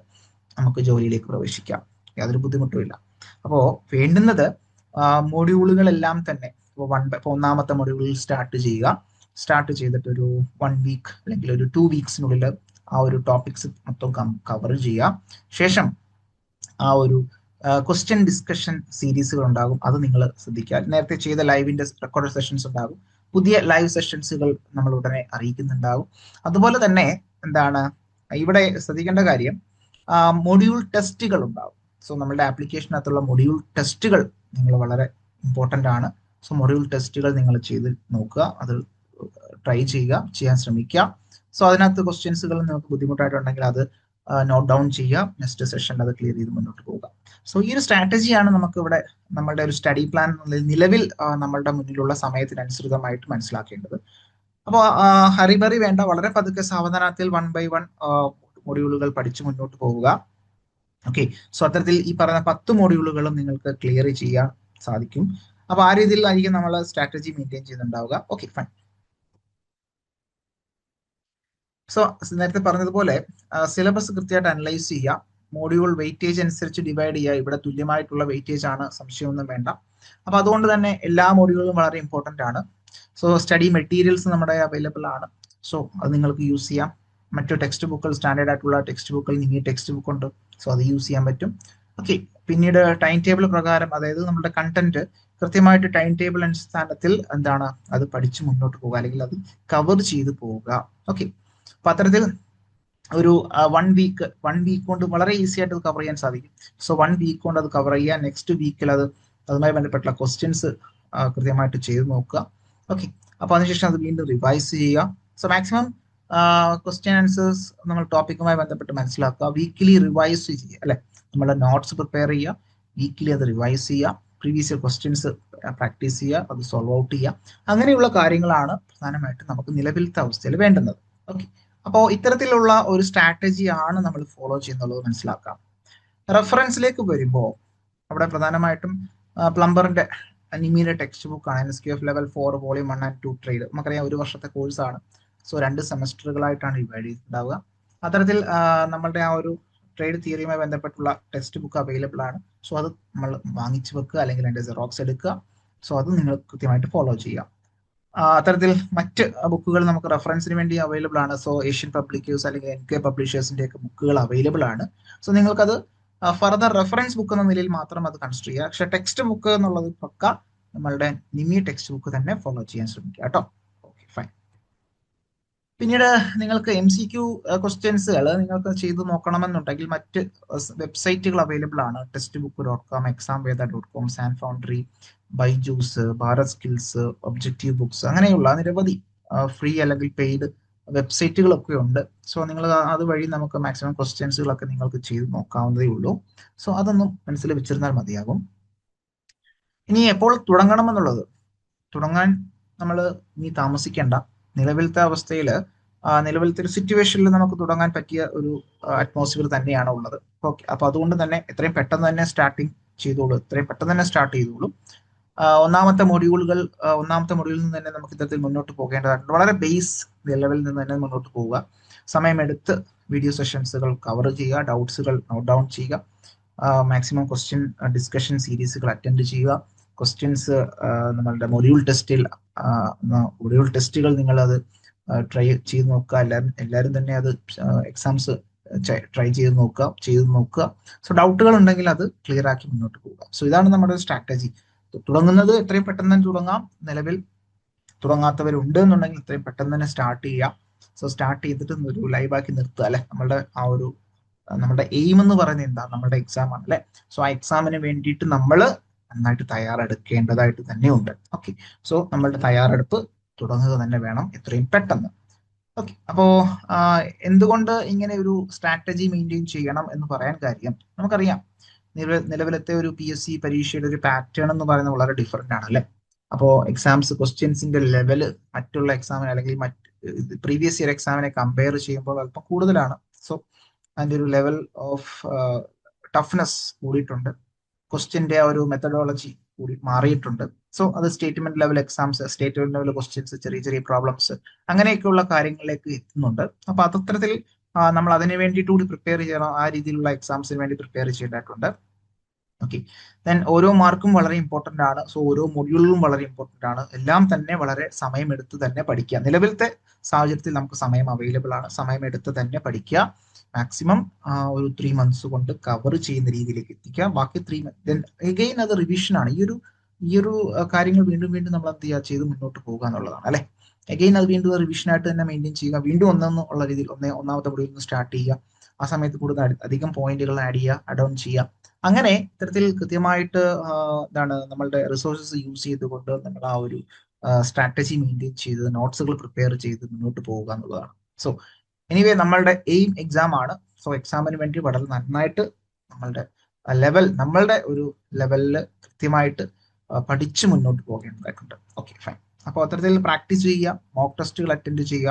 നമുക്ക് ജോലിയിലേക്ക് പ്രവേശിക്കാം. യാതൊരു ബുദ്ധിമുട്ടുമില്ല. അപ്പോൾ വേണ്ടുന്നത് മൊഡ്യൂളുകളെല്ലാം തന്നെ ഇപ്പോൾ 1ാമത്തെ മൊഡ്യൂളിൽ സ്റ്റാർട്ട് ചെയ്തിട്ട് ഒരു 1 വീക്ക് അല്ലെങ്കിൽ ഒരു 2 വീക്സിനുള്ളിൽ ആ ഒരു ടോപ്പിക്സ് മൊത്തം കവർ ചെയ്യുക. ശേഷം ആ ഒരു ക്വസ്റ്റ്യൻ ഡിസ്കഷൻ സീരീസുകൾ ഉണ്ടാകും, അത് നിങ്ങൾ ശ്രദ്ധിക്കുക. നേരത്തെ ചെയ്ത ലൈവിന്റെ റെക്കോർഡ് സെഷൻസ് ഉണ്ടാകും, പുതിയ ലൈവ് സെഷൻസുകൾ നമ്മൾ ഉടനെ അറിയിക്കുന്നുണ്ടാകും. അതുപോലെ തന്നെ എന്താണ് ഇവിടെ ശ്രദ്ധിക്കേണ്ട കാര്യം, മൊഡ്യൂൾ ടെസ്റ്റുകൾ ഉണ്ടാകും. സോ നമ്മളുടെ ആപ്ലിക്കേഷനകത്തുള്ള മൊഡ്യൂൾ ടെസ്റ്റുകൾ നിങ്ങൾ വളരെ ഇമ്പോർട്ടൻ്റ് ആണ്. സോ മൊഡ്യൂൾ ടെസ്റ്റുകൾ നിങ്ങൾ ചെയ്ത് നോക്കുക, അത് ട്രൈ ചെയ്യാൻ ശ്രമിക്കുക. സോ അതിനകത്ത് ക്വസ്റ്റ്യൻസുകൾ നിങ്ങൾക്ക് ബുദ്ധിമുട്ടായിട്ടുണ്ടെങ്കിൽ അത് നോട്ട് ഡൗൺ ചെയ്യുക, നെക്സ്റ്റ് സെഷനിൽ അത് ക്ലിയർ ചെയ്ത് മുന്നോട്ട് പോവുക. സോ ഈ ഒരു സ്ട്രാറ്റജിയാണ് നമുക്ക് ഇവിടെ നമ്മളുടെ ഒരു സ്റ്റഡി പ്ലാൻ നിലവിൽ നമ്മളുടെ മുന്നിലുള്ള സമയത്തിനനുസൃതമായിട്ട് മനസ്സിലാക്കേണ്ടത്. അപ്പോൾ ഹറിബറി വേണ്ട, വളരെ പതുക്കെ സാവധാനത്തിൽ 1 by 1 മൊഡ്യൂളുകൾ പഠിച്ച് മുന്നോട്ട് പോവുക. ഓക്കെ, സോ അത്തരത്തിൽ ഈ പറയുന്ന 10 മൊഡ്യൂളുകളും നിങ്ങൾക്ക് ക്ലിയർ ചെയ്യാൻ സാധിക്കും. അപ്പൊ ആ രീതിയിലായിരിക്കും നമ്മൾ സ്ട്രാറ്റജി മെയിൻറ്റെയിൻ ചെയ്യുന്നുണ്ടാവുക. Okay, fine. സോ നേരത്തെ പറഞ്ഞതുപോലെ സിലബസ് കൃത്യമായിട്ട് അനലൈസ് ചെയ്യുക, മോഡ്യൂൾ വെയിറ്റേജ് അനുസരിച്ച് ഡിവൈഡ് ചെയ്യുക. ഇവിടെ തുല്യമായിട്ടുള്ള വെയിറ്റേജ് ആണ്, സംശയമൊന്നും വേണ്ട. അപ്പൊ അതുകൊണ്ട് തന്നെ എല്ലാ മോഡ്യൂളുകളും വളരെ ഇമ്പോർട്ടൻ്റ് ആണ്. സോ സ്റ്റഡി മെറ്റീരിയൽസ് നമ്മുടെ അവൈലബിൾ ആണ്. സോ അത് നിങ്ങൾക്ക് യൂസ് ചെയ്യാം. മറ്റു ടെക്സ്റ്റ് ബുക്കുകൾ, സ്റ്റാൻഡേർഡ് ആയിട്ടുള്ള ടെക്സ്റ്റ് ബുക്കുകൾ, നിങ്ങി ടെക്സ്റ്റ് ബുക്ക് ഉണ്ട്, സോ അത് യൂസ് ചെയ്യാൻ പറ്റും. ഓക്കെ, പിന്നീട് ടൈം ടേബിൾ പ്രകാരം, അതായത് നമ്മുടെ കണ്ടന്റ് കൃത്യമായിട്ട് ടൈം ടേബിൾ അടിസ്ഥാനത്തിൽ എന്താണ് അത് പഠിച്ച് മുന്നോട്ട് പോകുക, അല്ലെങ്കിൽ അത് കവർ ചെയ്ത് പോവുക. ഓക്കെ, അപ്പൊ അത്തരത്തിൽ ഒരു 1 വീക്ക് കൊണ്ട് വളരെ ഈസി ആയിട്ട് അത് കവർ ചെയ്യാൻ സാധിക്കും. സോ 1 വീക്ക് കൊണ്ട് അത് കവർ ചെയ്യുക. നെക്സ്റ്റ് വീക്കിൽ അതുമായി ബന്ധപ്പെട്ടുള്ള ക്വസ്റ്റ്യൻസ് കൃത്യമായിട്ട് ചെയ്ത് നോക്കുക. ഓക്കെ, അപ്പൊ അതിനുശേഷം അത് വീണ്ടും റിവൈസ് ചെയ്യുക. സോ മാക്സിമം ക്വസ്റ്റ്യൻ ആൻസേഴ്സ് നമ്മൾ ടോപ്പിക്കുമായി ബന്ധപ്പെട്ട് മനസ്സിലാക്കുക. വീക്കിലി റിവൈസ് ചെയ്യുക, അല്ലെ? നമ്മുടെ നോട്ട്സ് പ്രിപ്പയർ ചെയ്യുക, വീക്കിലി അത് റിവൈസ് ചെയ്യുക, പ്രീവിയസ് ക്വസ്റ്റ്യൻസ് പ്രാക്ടീസ് ചെയ്യുക, അത് സോൾവ് ഔട്ട് ചെയ്യുക. അങ്ങനെയുള്ള കാര്യങ്ങളാണ് പ്രധാനമായിട്ടും നമുക്ക് നിലവിലത്തെ അവസ്ഥയിൽ വേണ്ടുന്നത്. ഓക്കെ, അപ്പോൾ ഇത്തരത്തിലുള്ള ഒരു സ്ട്രാറ്റജി ആണ് നമ്മൾ ഫോളോ ചെയ്യുന്നുള്ളത് മനസ്സിലാക്കാം. റെഫറൻസിലേക്ക് വരുമ്പോൾ അവിടെ പ്രധാനമായിട്ടും പ്ലംബറിന്റെ നിമിയുടെ ടെക്സ്റ്റ് ബുക്കാണ് NSQF level 4 volume 1 and 2 trade. നമുക്കറിയാം 1 വർഷത്തെ കോഴ്സാണ്. സോ 2 സെമസ്റ്ററുകളായിട്ടാണ് ഡിവൈഡ് ചെയ്തിട്ടുണ്ടാവുക. അത്തരത്തിൽ നമ്മളുടെ ആ ഒരു ട്രേഡ് തിയറിയുമായി ബന്ധപ്പെട്ടുള്ള ടെക്സ്റ്റ് ബുക്ക് അവൈലബിൾ ആണ്. സോ അത് നമ്മൾ വാങ്ങിച്ചു വെക്കുക, അല്ലെങ്കിൽ അതിന്റെ സെറോക്സ് എടുക്കുക. സോ അത് നിങ്ങൾ കൃത്യമായിട്ട് ഫോളോ ചെയ്യുക. അത്തരത്തിൽ മറ്റ് ബുക്കുകൾ നമുക്ക് റെഫറൻസിന് വേണ്ടി അവൈലബിൾ ആണ്. സോ ഏഷ്യൻ പബ്ലിക്കേഴ്സ് അല്ലെങ്കിൽ NK പബ്ലിഷേഴ്സിന്റെ ഒക്കെ ബുക്കുകൾ അവൈലബിൾ ആണ്. സോ നിങ്ങൾക്കത് ഫർദർ റെഫറൻസ് ബുക്ക് എന്ന നിലയിൽ മാത്രം അത് കൺസിഡർ ചെയ്യുക. പക്ഷെ ടെക്സ്റ്റ് ബുക്ക് എന്നുള്ളത് പക്ക നമ്മളുടെ നിമി ടെക്സ്റ്റ് ബുക്ക് തന്നെ ഫോളോ ചെയ്യാൻ ശ്രമിക്കുക കേട്ടോ. Okay, fine. പിന്നീട് നിങ്ങൾക്ക് MCQ ക്വസ്റ്റ്യൻസുകൾ നിങ്ങൾക്ക് ചെയ്ത് നോക്കണമെന്നുണ്ടെങ്കിൽ മറ്റ് വെബ്സൈറ്റുകൾ അവൈലബിൾ ആണ്. textbook.com, examveda.com, San foundry, Byju's, Bharat skills, objective books, അങ്ങനെയുള്ള നിരവധി ഫ്രീ അല്ലെങ്കിൽ പെയ്ഡ് വെബ്സൈറ്റുകളൊക്കെ ഉണ്ട്. സോ നിങ്ങൾ അതുവഴി നമുക്ക് മാക്സിമം ക്വസ്റ്റ്യൻസുകളൊക്കെ നിങ്ങൾക്ക് ചെയ്ത് നോക്കാവുന്നതേ ഉള്ളൂ. സോ അതൊന്നും മനസ്സിൽ വെച്ചിരുന്നാൽ മതിയാകും. ഇനി എപ്പോൾ തുടങ്ങണമെന്നുള്ളത്, തുടങ്ങാൻ നമ്മൾ ഇനി താമസിക്കേണ്ട. നിലവിലത്തെ അവസ്ഥയിൽ നിലവിലത്തെ ഒരു സിറ്റുവേഷനിൽ നമുക്ക് തുടങ്ങാൻ പറ്റിയ ഒരു അറ്റ്മോസ്ഫിയർ തന്നെയാണ് ഉള്ളത്. ഓക്കെ, അപ്പൊ അതുകൊണ്ട് തന്നെ എത്രയും പെട്ടെന്ന് തന്നെ എത്രയും പെട്ടെന്ന് തന്നെ സ്റ്റാർട്ട് ചെയ്തോളൂ. ഒന്നാമത്തെ മൊഡ്യൂളിൽ നിന്ന് തന്നെ നമുക്ക് ഇത്തരത്തിൽ മുന്നോട്ട് പോകേണ്ടതായിട്ടുണ്ട്. വളരെ ബേസ് ലെവലിൽ നിന്ന് തന്നെ മുന്നോട്ട് പോവുക. സമയമെടുത്ത് വീഡിയോ സെഷൻസുകൾ കവർ ചെയ്യുക, ഡൗട്ട്സുകൾ നോട്ട് ഡൗൺ ചെയ്യുക, മാക്സിമം ക്വസ്റ്റ്യൻ ഡിസ്കഷൻ സീരീസുകൾ അറ്റൻഡ് ചെയ്യുക. ക്വസ്റ്റ്യൻസ് നമ്മളുടെ മൊഡ്യൂൾ ടെസ്റ്റുകൾ നിങ്ങൾ അത് ട്രൈ ചെയ്ത് നോക്കുക. എല്ലാവരും തന്നെ അത് എക്സാംസ് ട്രൈ ചെയ്ത് നോക്കുക. സോ ഡൗട്ടുകൾ ഉണ്ടെങ്കിൽ അത് ക്ലിയർ ആക്കി മുന്നോട്ട് പോവുക. സോ ഇതാണ് നമ്മുടെ സ്ട്രാറ്റജി. തുടങ്ങുന്നത് എത്രയും പെട്ടെന്ന് തന്നെ തുടങ്ങാം. നിലവിൽ തുടങ്ങാത്തവരുണ്ട് എന്നുണ്ടെങ്കിൽ എത്രയും പെട്ടെന്ന് തന്നെ സ്റ്റാർട്ട് ചെയ്യാം. സോ സ്റ്റാർട്ട് ചെയ്തിട്ട് ഒരു ലൈവാക്കി നിർത്തുക അല്ലെ. നമ്മുടെ എയിം എന്ന് പറയുന്നത് എന്താ? നമ്മുടെ എക്സാം ആണ് അല്ലെ. സോ ആ എക്സാമിന് വേണ്ടിയിട്ട് നമ്മൾ നന്നായിട്ട് തയ്യാറെടുക്കേണ്ടതായിട്ട് തന്നെയുണ്ട്. ഓക്കെ, സോ നമ്മളുടെ തയ്യാറെടുപ്പ് തുടങ്ങുക തന്നെ വേണം എത്രയും പെട്ടെന്ന്. ഓക്കെ, അപ്പോ എന്തുകൊണ്ട് ഇങ്ങനെ ഒരു സ്ട്രാറ്റജി മെയിൻറ്റെയിൻ ചെയ്യണം എന്ന് പറയാൻ കാര്യം, നമുക്കറിയാം നിലവിലത്തെ ഒരു PSC പരീക്ഷയുടെ ഒരു പാറ്റേൺ എന്ന് പറയുന്നത് വളരെ ഡിഫറെന്റ് ആണ് അല്ലെ. അപ്പോ എക്സാംസ് ക്വസ്റ്റ്യൻസിന്റെ ലെവല് മറ്റുള്ള എക്സാമിന് അല്ലെങ്കിൽ പ്രീവിയസ് ഇയർ എക്സാമിനെ കമ്പയർ ചെയ്യുമ്പോൾ അല്പം കൂടുതലാണ്. സോ അതിന്റെ ഒരു ലെവൽ ഓഫ് ടഫ്നെസ് കൂടിയിട്ടുണ്ട്. ക്വസ്റ്റ്യന്റെ ആ ഒരു മെത്തഡോളജി കൂടി മാറിയിട്ടുണ്ട്. സോ അത് statement level exams, statement level questions, ചെറിയ ചെറിയ പ്രോബ്ലംസ്, അങ്ങനെയൊക്കെയുള്ള കാര്യങ്ങളിലേക്ക് എത്തുന്നുണ്ട്. അപ്പൊ അത്തരത്തിൽ നമ്മൾ അതിന് വേണ്ടിയിട്ട് കൂടി പ്രിപ്പയർ ചെയ്യണം. ആ രീതിയിലുള്ള എക്സാംസിന് വേണ്ടി പ്രിപ്പയർ ചെയ്യേണ്ടതായിട്ടുണ്ട്. ഓക്കെ, ദെൻ ഓരോ മാർക്കും വളരെ ഇമ്പോർട്ടന്റ് ആണ്. സോ ഓരോ മൊഡ്യൂളും വളരെ ഇമ്പോർട്ടന്റ് ആണ്. എല്ലാം തന്നെ വളരെ സമയമെടുത്ത് തന്നെ പഠിക്കുക. നിലവിലത്തെ സാഹചര്യത്തിൽ നമുക്ക് സമയം അവൈലബിൾ ആണ്. സമയമെടുത്ത് തന്നെ പഠിക്കുക. മാക്സിമം ഒരു 3 months കൊണ്ട് കവർ ചെയ്യുന്ന രീതിയിലേക്ക് എത്തിക്കുക. ബാക്കി 3 months ദെൻ അഗെയിൻ അത് റിവിഷൻ ആണ്. ഈ ഒരു കാര്യങ്ങൾ വീണ്ടും വീണ്ടും നമ്മൾ എന്ത് ചെയ്യുക, ചെയ്ത് മുന്നോട്ട് പോകുക എന്നുള്ളതാണ് അല്ലെ. അഗെയിൻ അത് വീണ്ടും റിവിഷനായിട്ട് തന്നെ മെയിൻറ്റെയിൻ ചെയ്യുക. വീണ്ടും ഒന്നുള്ള രീതിയിൽ ഒന്നാമത്തെ മൊഡ്യൂളിൽ നിന്ന് സ്റ്റാർട്ട് ചെയ്യുക. ആ സമയത്ത് കൂടുതൽ അധികം പോയിന്റുകൾ ആഡ് ചെയ്യുക, അഡ് ഓൺ ചെയ്യുക. അങ്ങനെ ഇത്തരത്തിൽ കൃത്യമായിട്ട് നമ്മളുടെ റിസോഴ്സസ് യൂസ് ചെയ്തുകൊണ്ട് നമ്മൾ ആ ഒരു സ്ട്രാറ്റജി മെയിൻറ്റെയിൻ ചെയ്ത് നോട്ട്സുകൾ പ്രിപ്പയർ ചെയ്ത് മുന്നോട്ട് പോവുക എന്നുള്ളതാണ്. സോ എനിവേ നമ്മളുടെ എയിം എക്സാം ആണ്. സോ എക്സാമിന് വേണ്ടി വളരെ നന്നായിട്ട് നമ്മളുടെ ഒരു ലെവലിൽ കൃത്യമായിട്ട് പഠിച്ച് മുന്നോട്ട് പോകേണ്ടതായിട്ടുണ്ട്. Okay, fine. അപ്പോൾ അത്തരത്തിൽ പ്രാക്ടീസ് ചെയ്യുക, മോക്ക് ടെസ്റ്റുകൾ അറ്റൻഡ് ചെയ്യുക,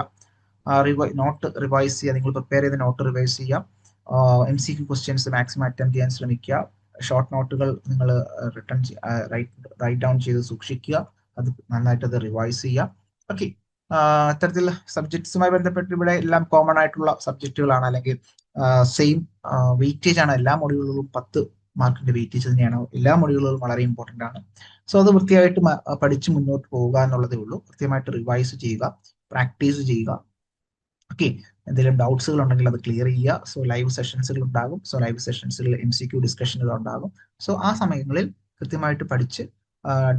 നോട്ട് റിവൈസ് ചെയ്യുക, നിങ്ങൾ പ്രിപ്പയർ ചെയ്ത നോട്ട് റിവൈസ് ചെയ്യുക, MCQ ക്വസ്റ്റ്യൻസ് മാക്സിമം അറ്റൻഡ് ചെയ്യാൻ ശ്രമിക്കുക. ഷോർട്ട് നോട്ടുകൾ നിങ്ങൾ റൈറ്റ് ഡൗൺ ചെയ്ത് സൂക്ഷിക്കുക. അത് നന്നായിട്ട് അത് റിവൈസ് ചെയ്യുക. ഓക്കെ, ഇത്തരത്തിൽ സബ്ജക്ട്സുമായി ബന്ധപ്പെട്ട് ഇവിടെ എല്ലാം കോമൺ ആയിട്ടുള്ള സബ്ജക്റ്റുകളാണ്, അല്ലെങ്കിൽ സെയിം വെയിറ്റേജ് ആണ്. എല്ലാ മൊഡ്യൂളുകളും 10 മാർക്കിന്റെ വെയിറ്റേജ് തന്നെയാണ്. എല്ലാ മൊഡ്യൂളുകളും വളരെ ഇമ്പോർട്ടന്റ് ആണ്. സോ അത് വൃത്തിയായിട്ട് പഠിച്ച് മുന്നോട്ട് പോവുക എന്നുള്ളതേ ഉള്ളൂ. കൃത്യമായിട്ട് റിവൈസ് ചെയ്യുക, പ്രാക്ടീസ് ചെയ്യുക. ഓക്കെ, എന്തെങ്കിലും ഡൗട്ട്സുകൾ ഉണ്ടെങ്കിൽ അത് ക്ലിയർ ചെയ്യുക. സോ ലൈവ് സെഷൻസുകൾ ഉണ്ടാകും. സോ ലൈവ് സെഷൻസിൽ MCQ ഡിസ്കഷനുകൾ ഉണ്ടാകും. സോ ആ സമയങ്ങളിൽ കൃത്യമായിട്ട് പഠിച്ച്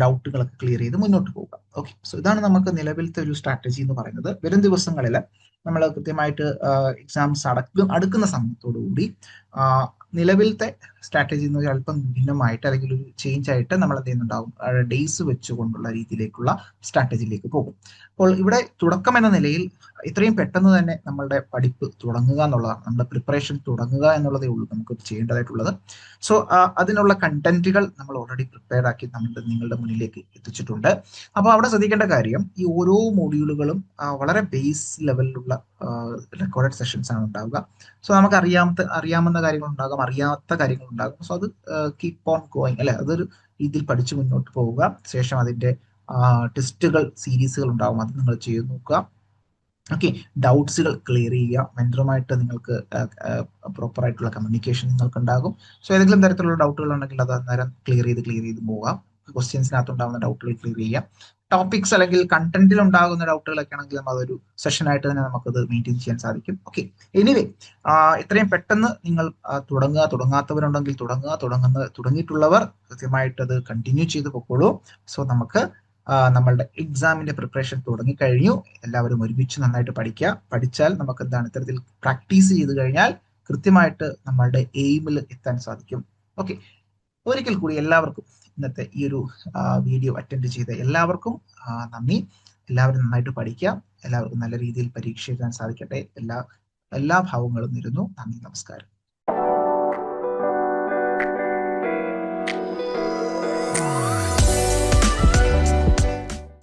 ഡൗട്ടുകളൊക്കെ ക്ലിയർ ചെയ്ത് മുന്നോട്ട് പോവുക. ഓക്കെ, സോ ഇതാണ് നമുക്ക് നിലവിലത്തെ ഒരു സ്ട്രാറ്റജി എന്ന് പറയുന്നത്. വരും ദിവസങ്ങളിൽ നമ്മൾ കൃത്യമായിട്ട് എക്സാംസ് അടുക്കുന്ന സമയത്തോടുകൂടി നിലവിലത്തെ സ്ട്രാറ്റജി എന്ന് പറഞ്ഞാൽ അല്പം ഭിന്നമായിട്ട് അല്ലെങ്കിൽ ഒരു ചേഞ്ച് ആയിട്ട് നമ്മൾ എന്ത് ചെയ്യുന്നുണ്ടാവും, ഡേയ്സ് വെച്ചുകൊണ്ടുള്ള രീതിയിലേക്കുള്ള സ്ട്രാറ്റജിയിലേക്ക് പോകും. അപ്പോൾ ഇവിടെ തുടക്കം എന്ന നിലയിൽ ഇത്രയും പെട്ടെന്ന് തന്നെ നമ്മളുടെ പഠിപ്പ് തുടങ്ങുക എന്നുള്ളതാണ്, നമ്മുടെ പ്രിപ്പറേഷൻ തുടങ്ങുക എന്നുള്ളതേ ഉള്ളൂ നമുക്ക് ചെയ്യേണ്ടതായിട്ടുള്ളത്. സോ അതിനുള്ള കണ്ടന്റുകൾ നമ്മൾ ഓൾറെഡി പ്രിപ്പയർ ആക്കി നിങ്ങളുടെ മുന്നിലേക്ക് എത്തിച്ചിട്ടുണ്ട്. അപ്പോൾ അവിടെ ശ്രദ്ധിക്കേണ്ട കാര്യം, ഈ ഓരോ മോഡ്യൂളുകളും വളരെ ബേസ് ലെവലിലുള്ള റെക്കോർഡഡ് സെഷൻസ് ആണ് ഉണ്ടാവുക. സോ നമുക്ക് അറിയാവുന്ന കാര്യങ്ങൾ ഉണ്ടാകും, അറിയാത്ത കാര്യങ്ങൾ ഉണ്ടാകും. സോ അത് കീപ്പ് ഓൺ ഗോയിങ് അല്ലെ, അതൊരു രീതിയിൽ പഠിച്ചു മുന്നോട്ട് പോവുക. ശേഷം അതിന്റെ ടെസ്റ്റുകൾ സീരീസുകൾ ഉണ്ടാവും, അത് നിങ്ങൾ ചെയ്ത് നോക്കുക. ഓക്കെ, ഡൗട്ട്സുകൾ ക്ലിയർ ചെയ്യുക. മെന്ററുമായിട്ട് നിങ്ങൾക്ക് പ്രോപ്പർ ആയിട്ടുള്ള കമ്മ്യൂണിക്കേഷൻ നിങ്ങൾക്ക് ഉണ്ടാകും. സോ ഏതെങ്കിലും തരത്തിലുള്ള ഡൗട്ടുകൾ ഉണ്ടെങ്കിൽ അത് അന്നേരം ക്ലിയർ ചെയ്ത് പോവുക. ക്വസ്റ്റ്യൻസിനകത്ത് ഉണ്ടാകുന്ന ഡൗട്ടുകൾ ക്ലിയർ ചെയ്യുക. ടോപ്പിക്സ് അല്ലെങ്കിൽ കണ്ടന്റിൽ ഉണ്ടാകുന്ന ഡൗട്ടുകളൊക്കെ ആണെങ്കിൽ നമ്മൾ അതൊരു സെഷനായിട്ട് തന്നെ നമുക്കത് മെയിൻറ്റെയിൻ ചെയ്യാൻ സാധിക്കും. ഓക്കെ, എനിവേ ഇത്രയും പെട്ടെന്ന് നിങ്ങൾ തുടങ്ങാത്തവരുണ്ടെങ്കിൽ തുടങ്ങിയിട്ടുള്ളവർ കൃത്യമായിട്ട് അത് കണ്ടിന്യൂ ചെയ്ത് പൊക്കോളൂ. സോ നമുക്ക് നമ്മളുടെ എക്സാമിന്റെ പ്രിപ്പറേഷൻ തുടങ്ങിക്കഴിഞ്ഞു. എല്ലാവരും ഒരുമിച്ച് നന്നായിട്ട് പഠിച്ചാൽ നമുക്ക് എന്താണ് ഇത്തരത്തിൽ പ്രാക്ടീസ് ചെയ്ത് കഴിഞ്ഞാൽ കൃത്യമായിട്ട് നമ്മളുടെ എയിമിൽ എത്താൻ സാധിക്കും. ഓക്കെ, ഒരിക്കൽ കൂടി എല്ലാവർക്കും ഇന്നത്തെ ഈ ഒരു വീഡിയോ അറ്റൻഡ് ചെയ്ത എല്ലാവർക്കും നന്ദി. എല്ലാവരും നന്നായിട്ട് പഠിക്കുക. എല്ലാവർക്കും നല്ല രീതിയിൽ പരീക്ഷ എഴുതാൻ സാധിക്കട്ടെ. എല്ലാ ഭാവങ്ങളും നേരുന്നു. നന്ദി, നമസ്കാരം.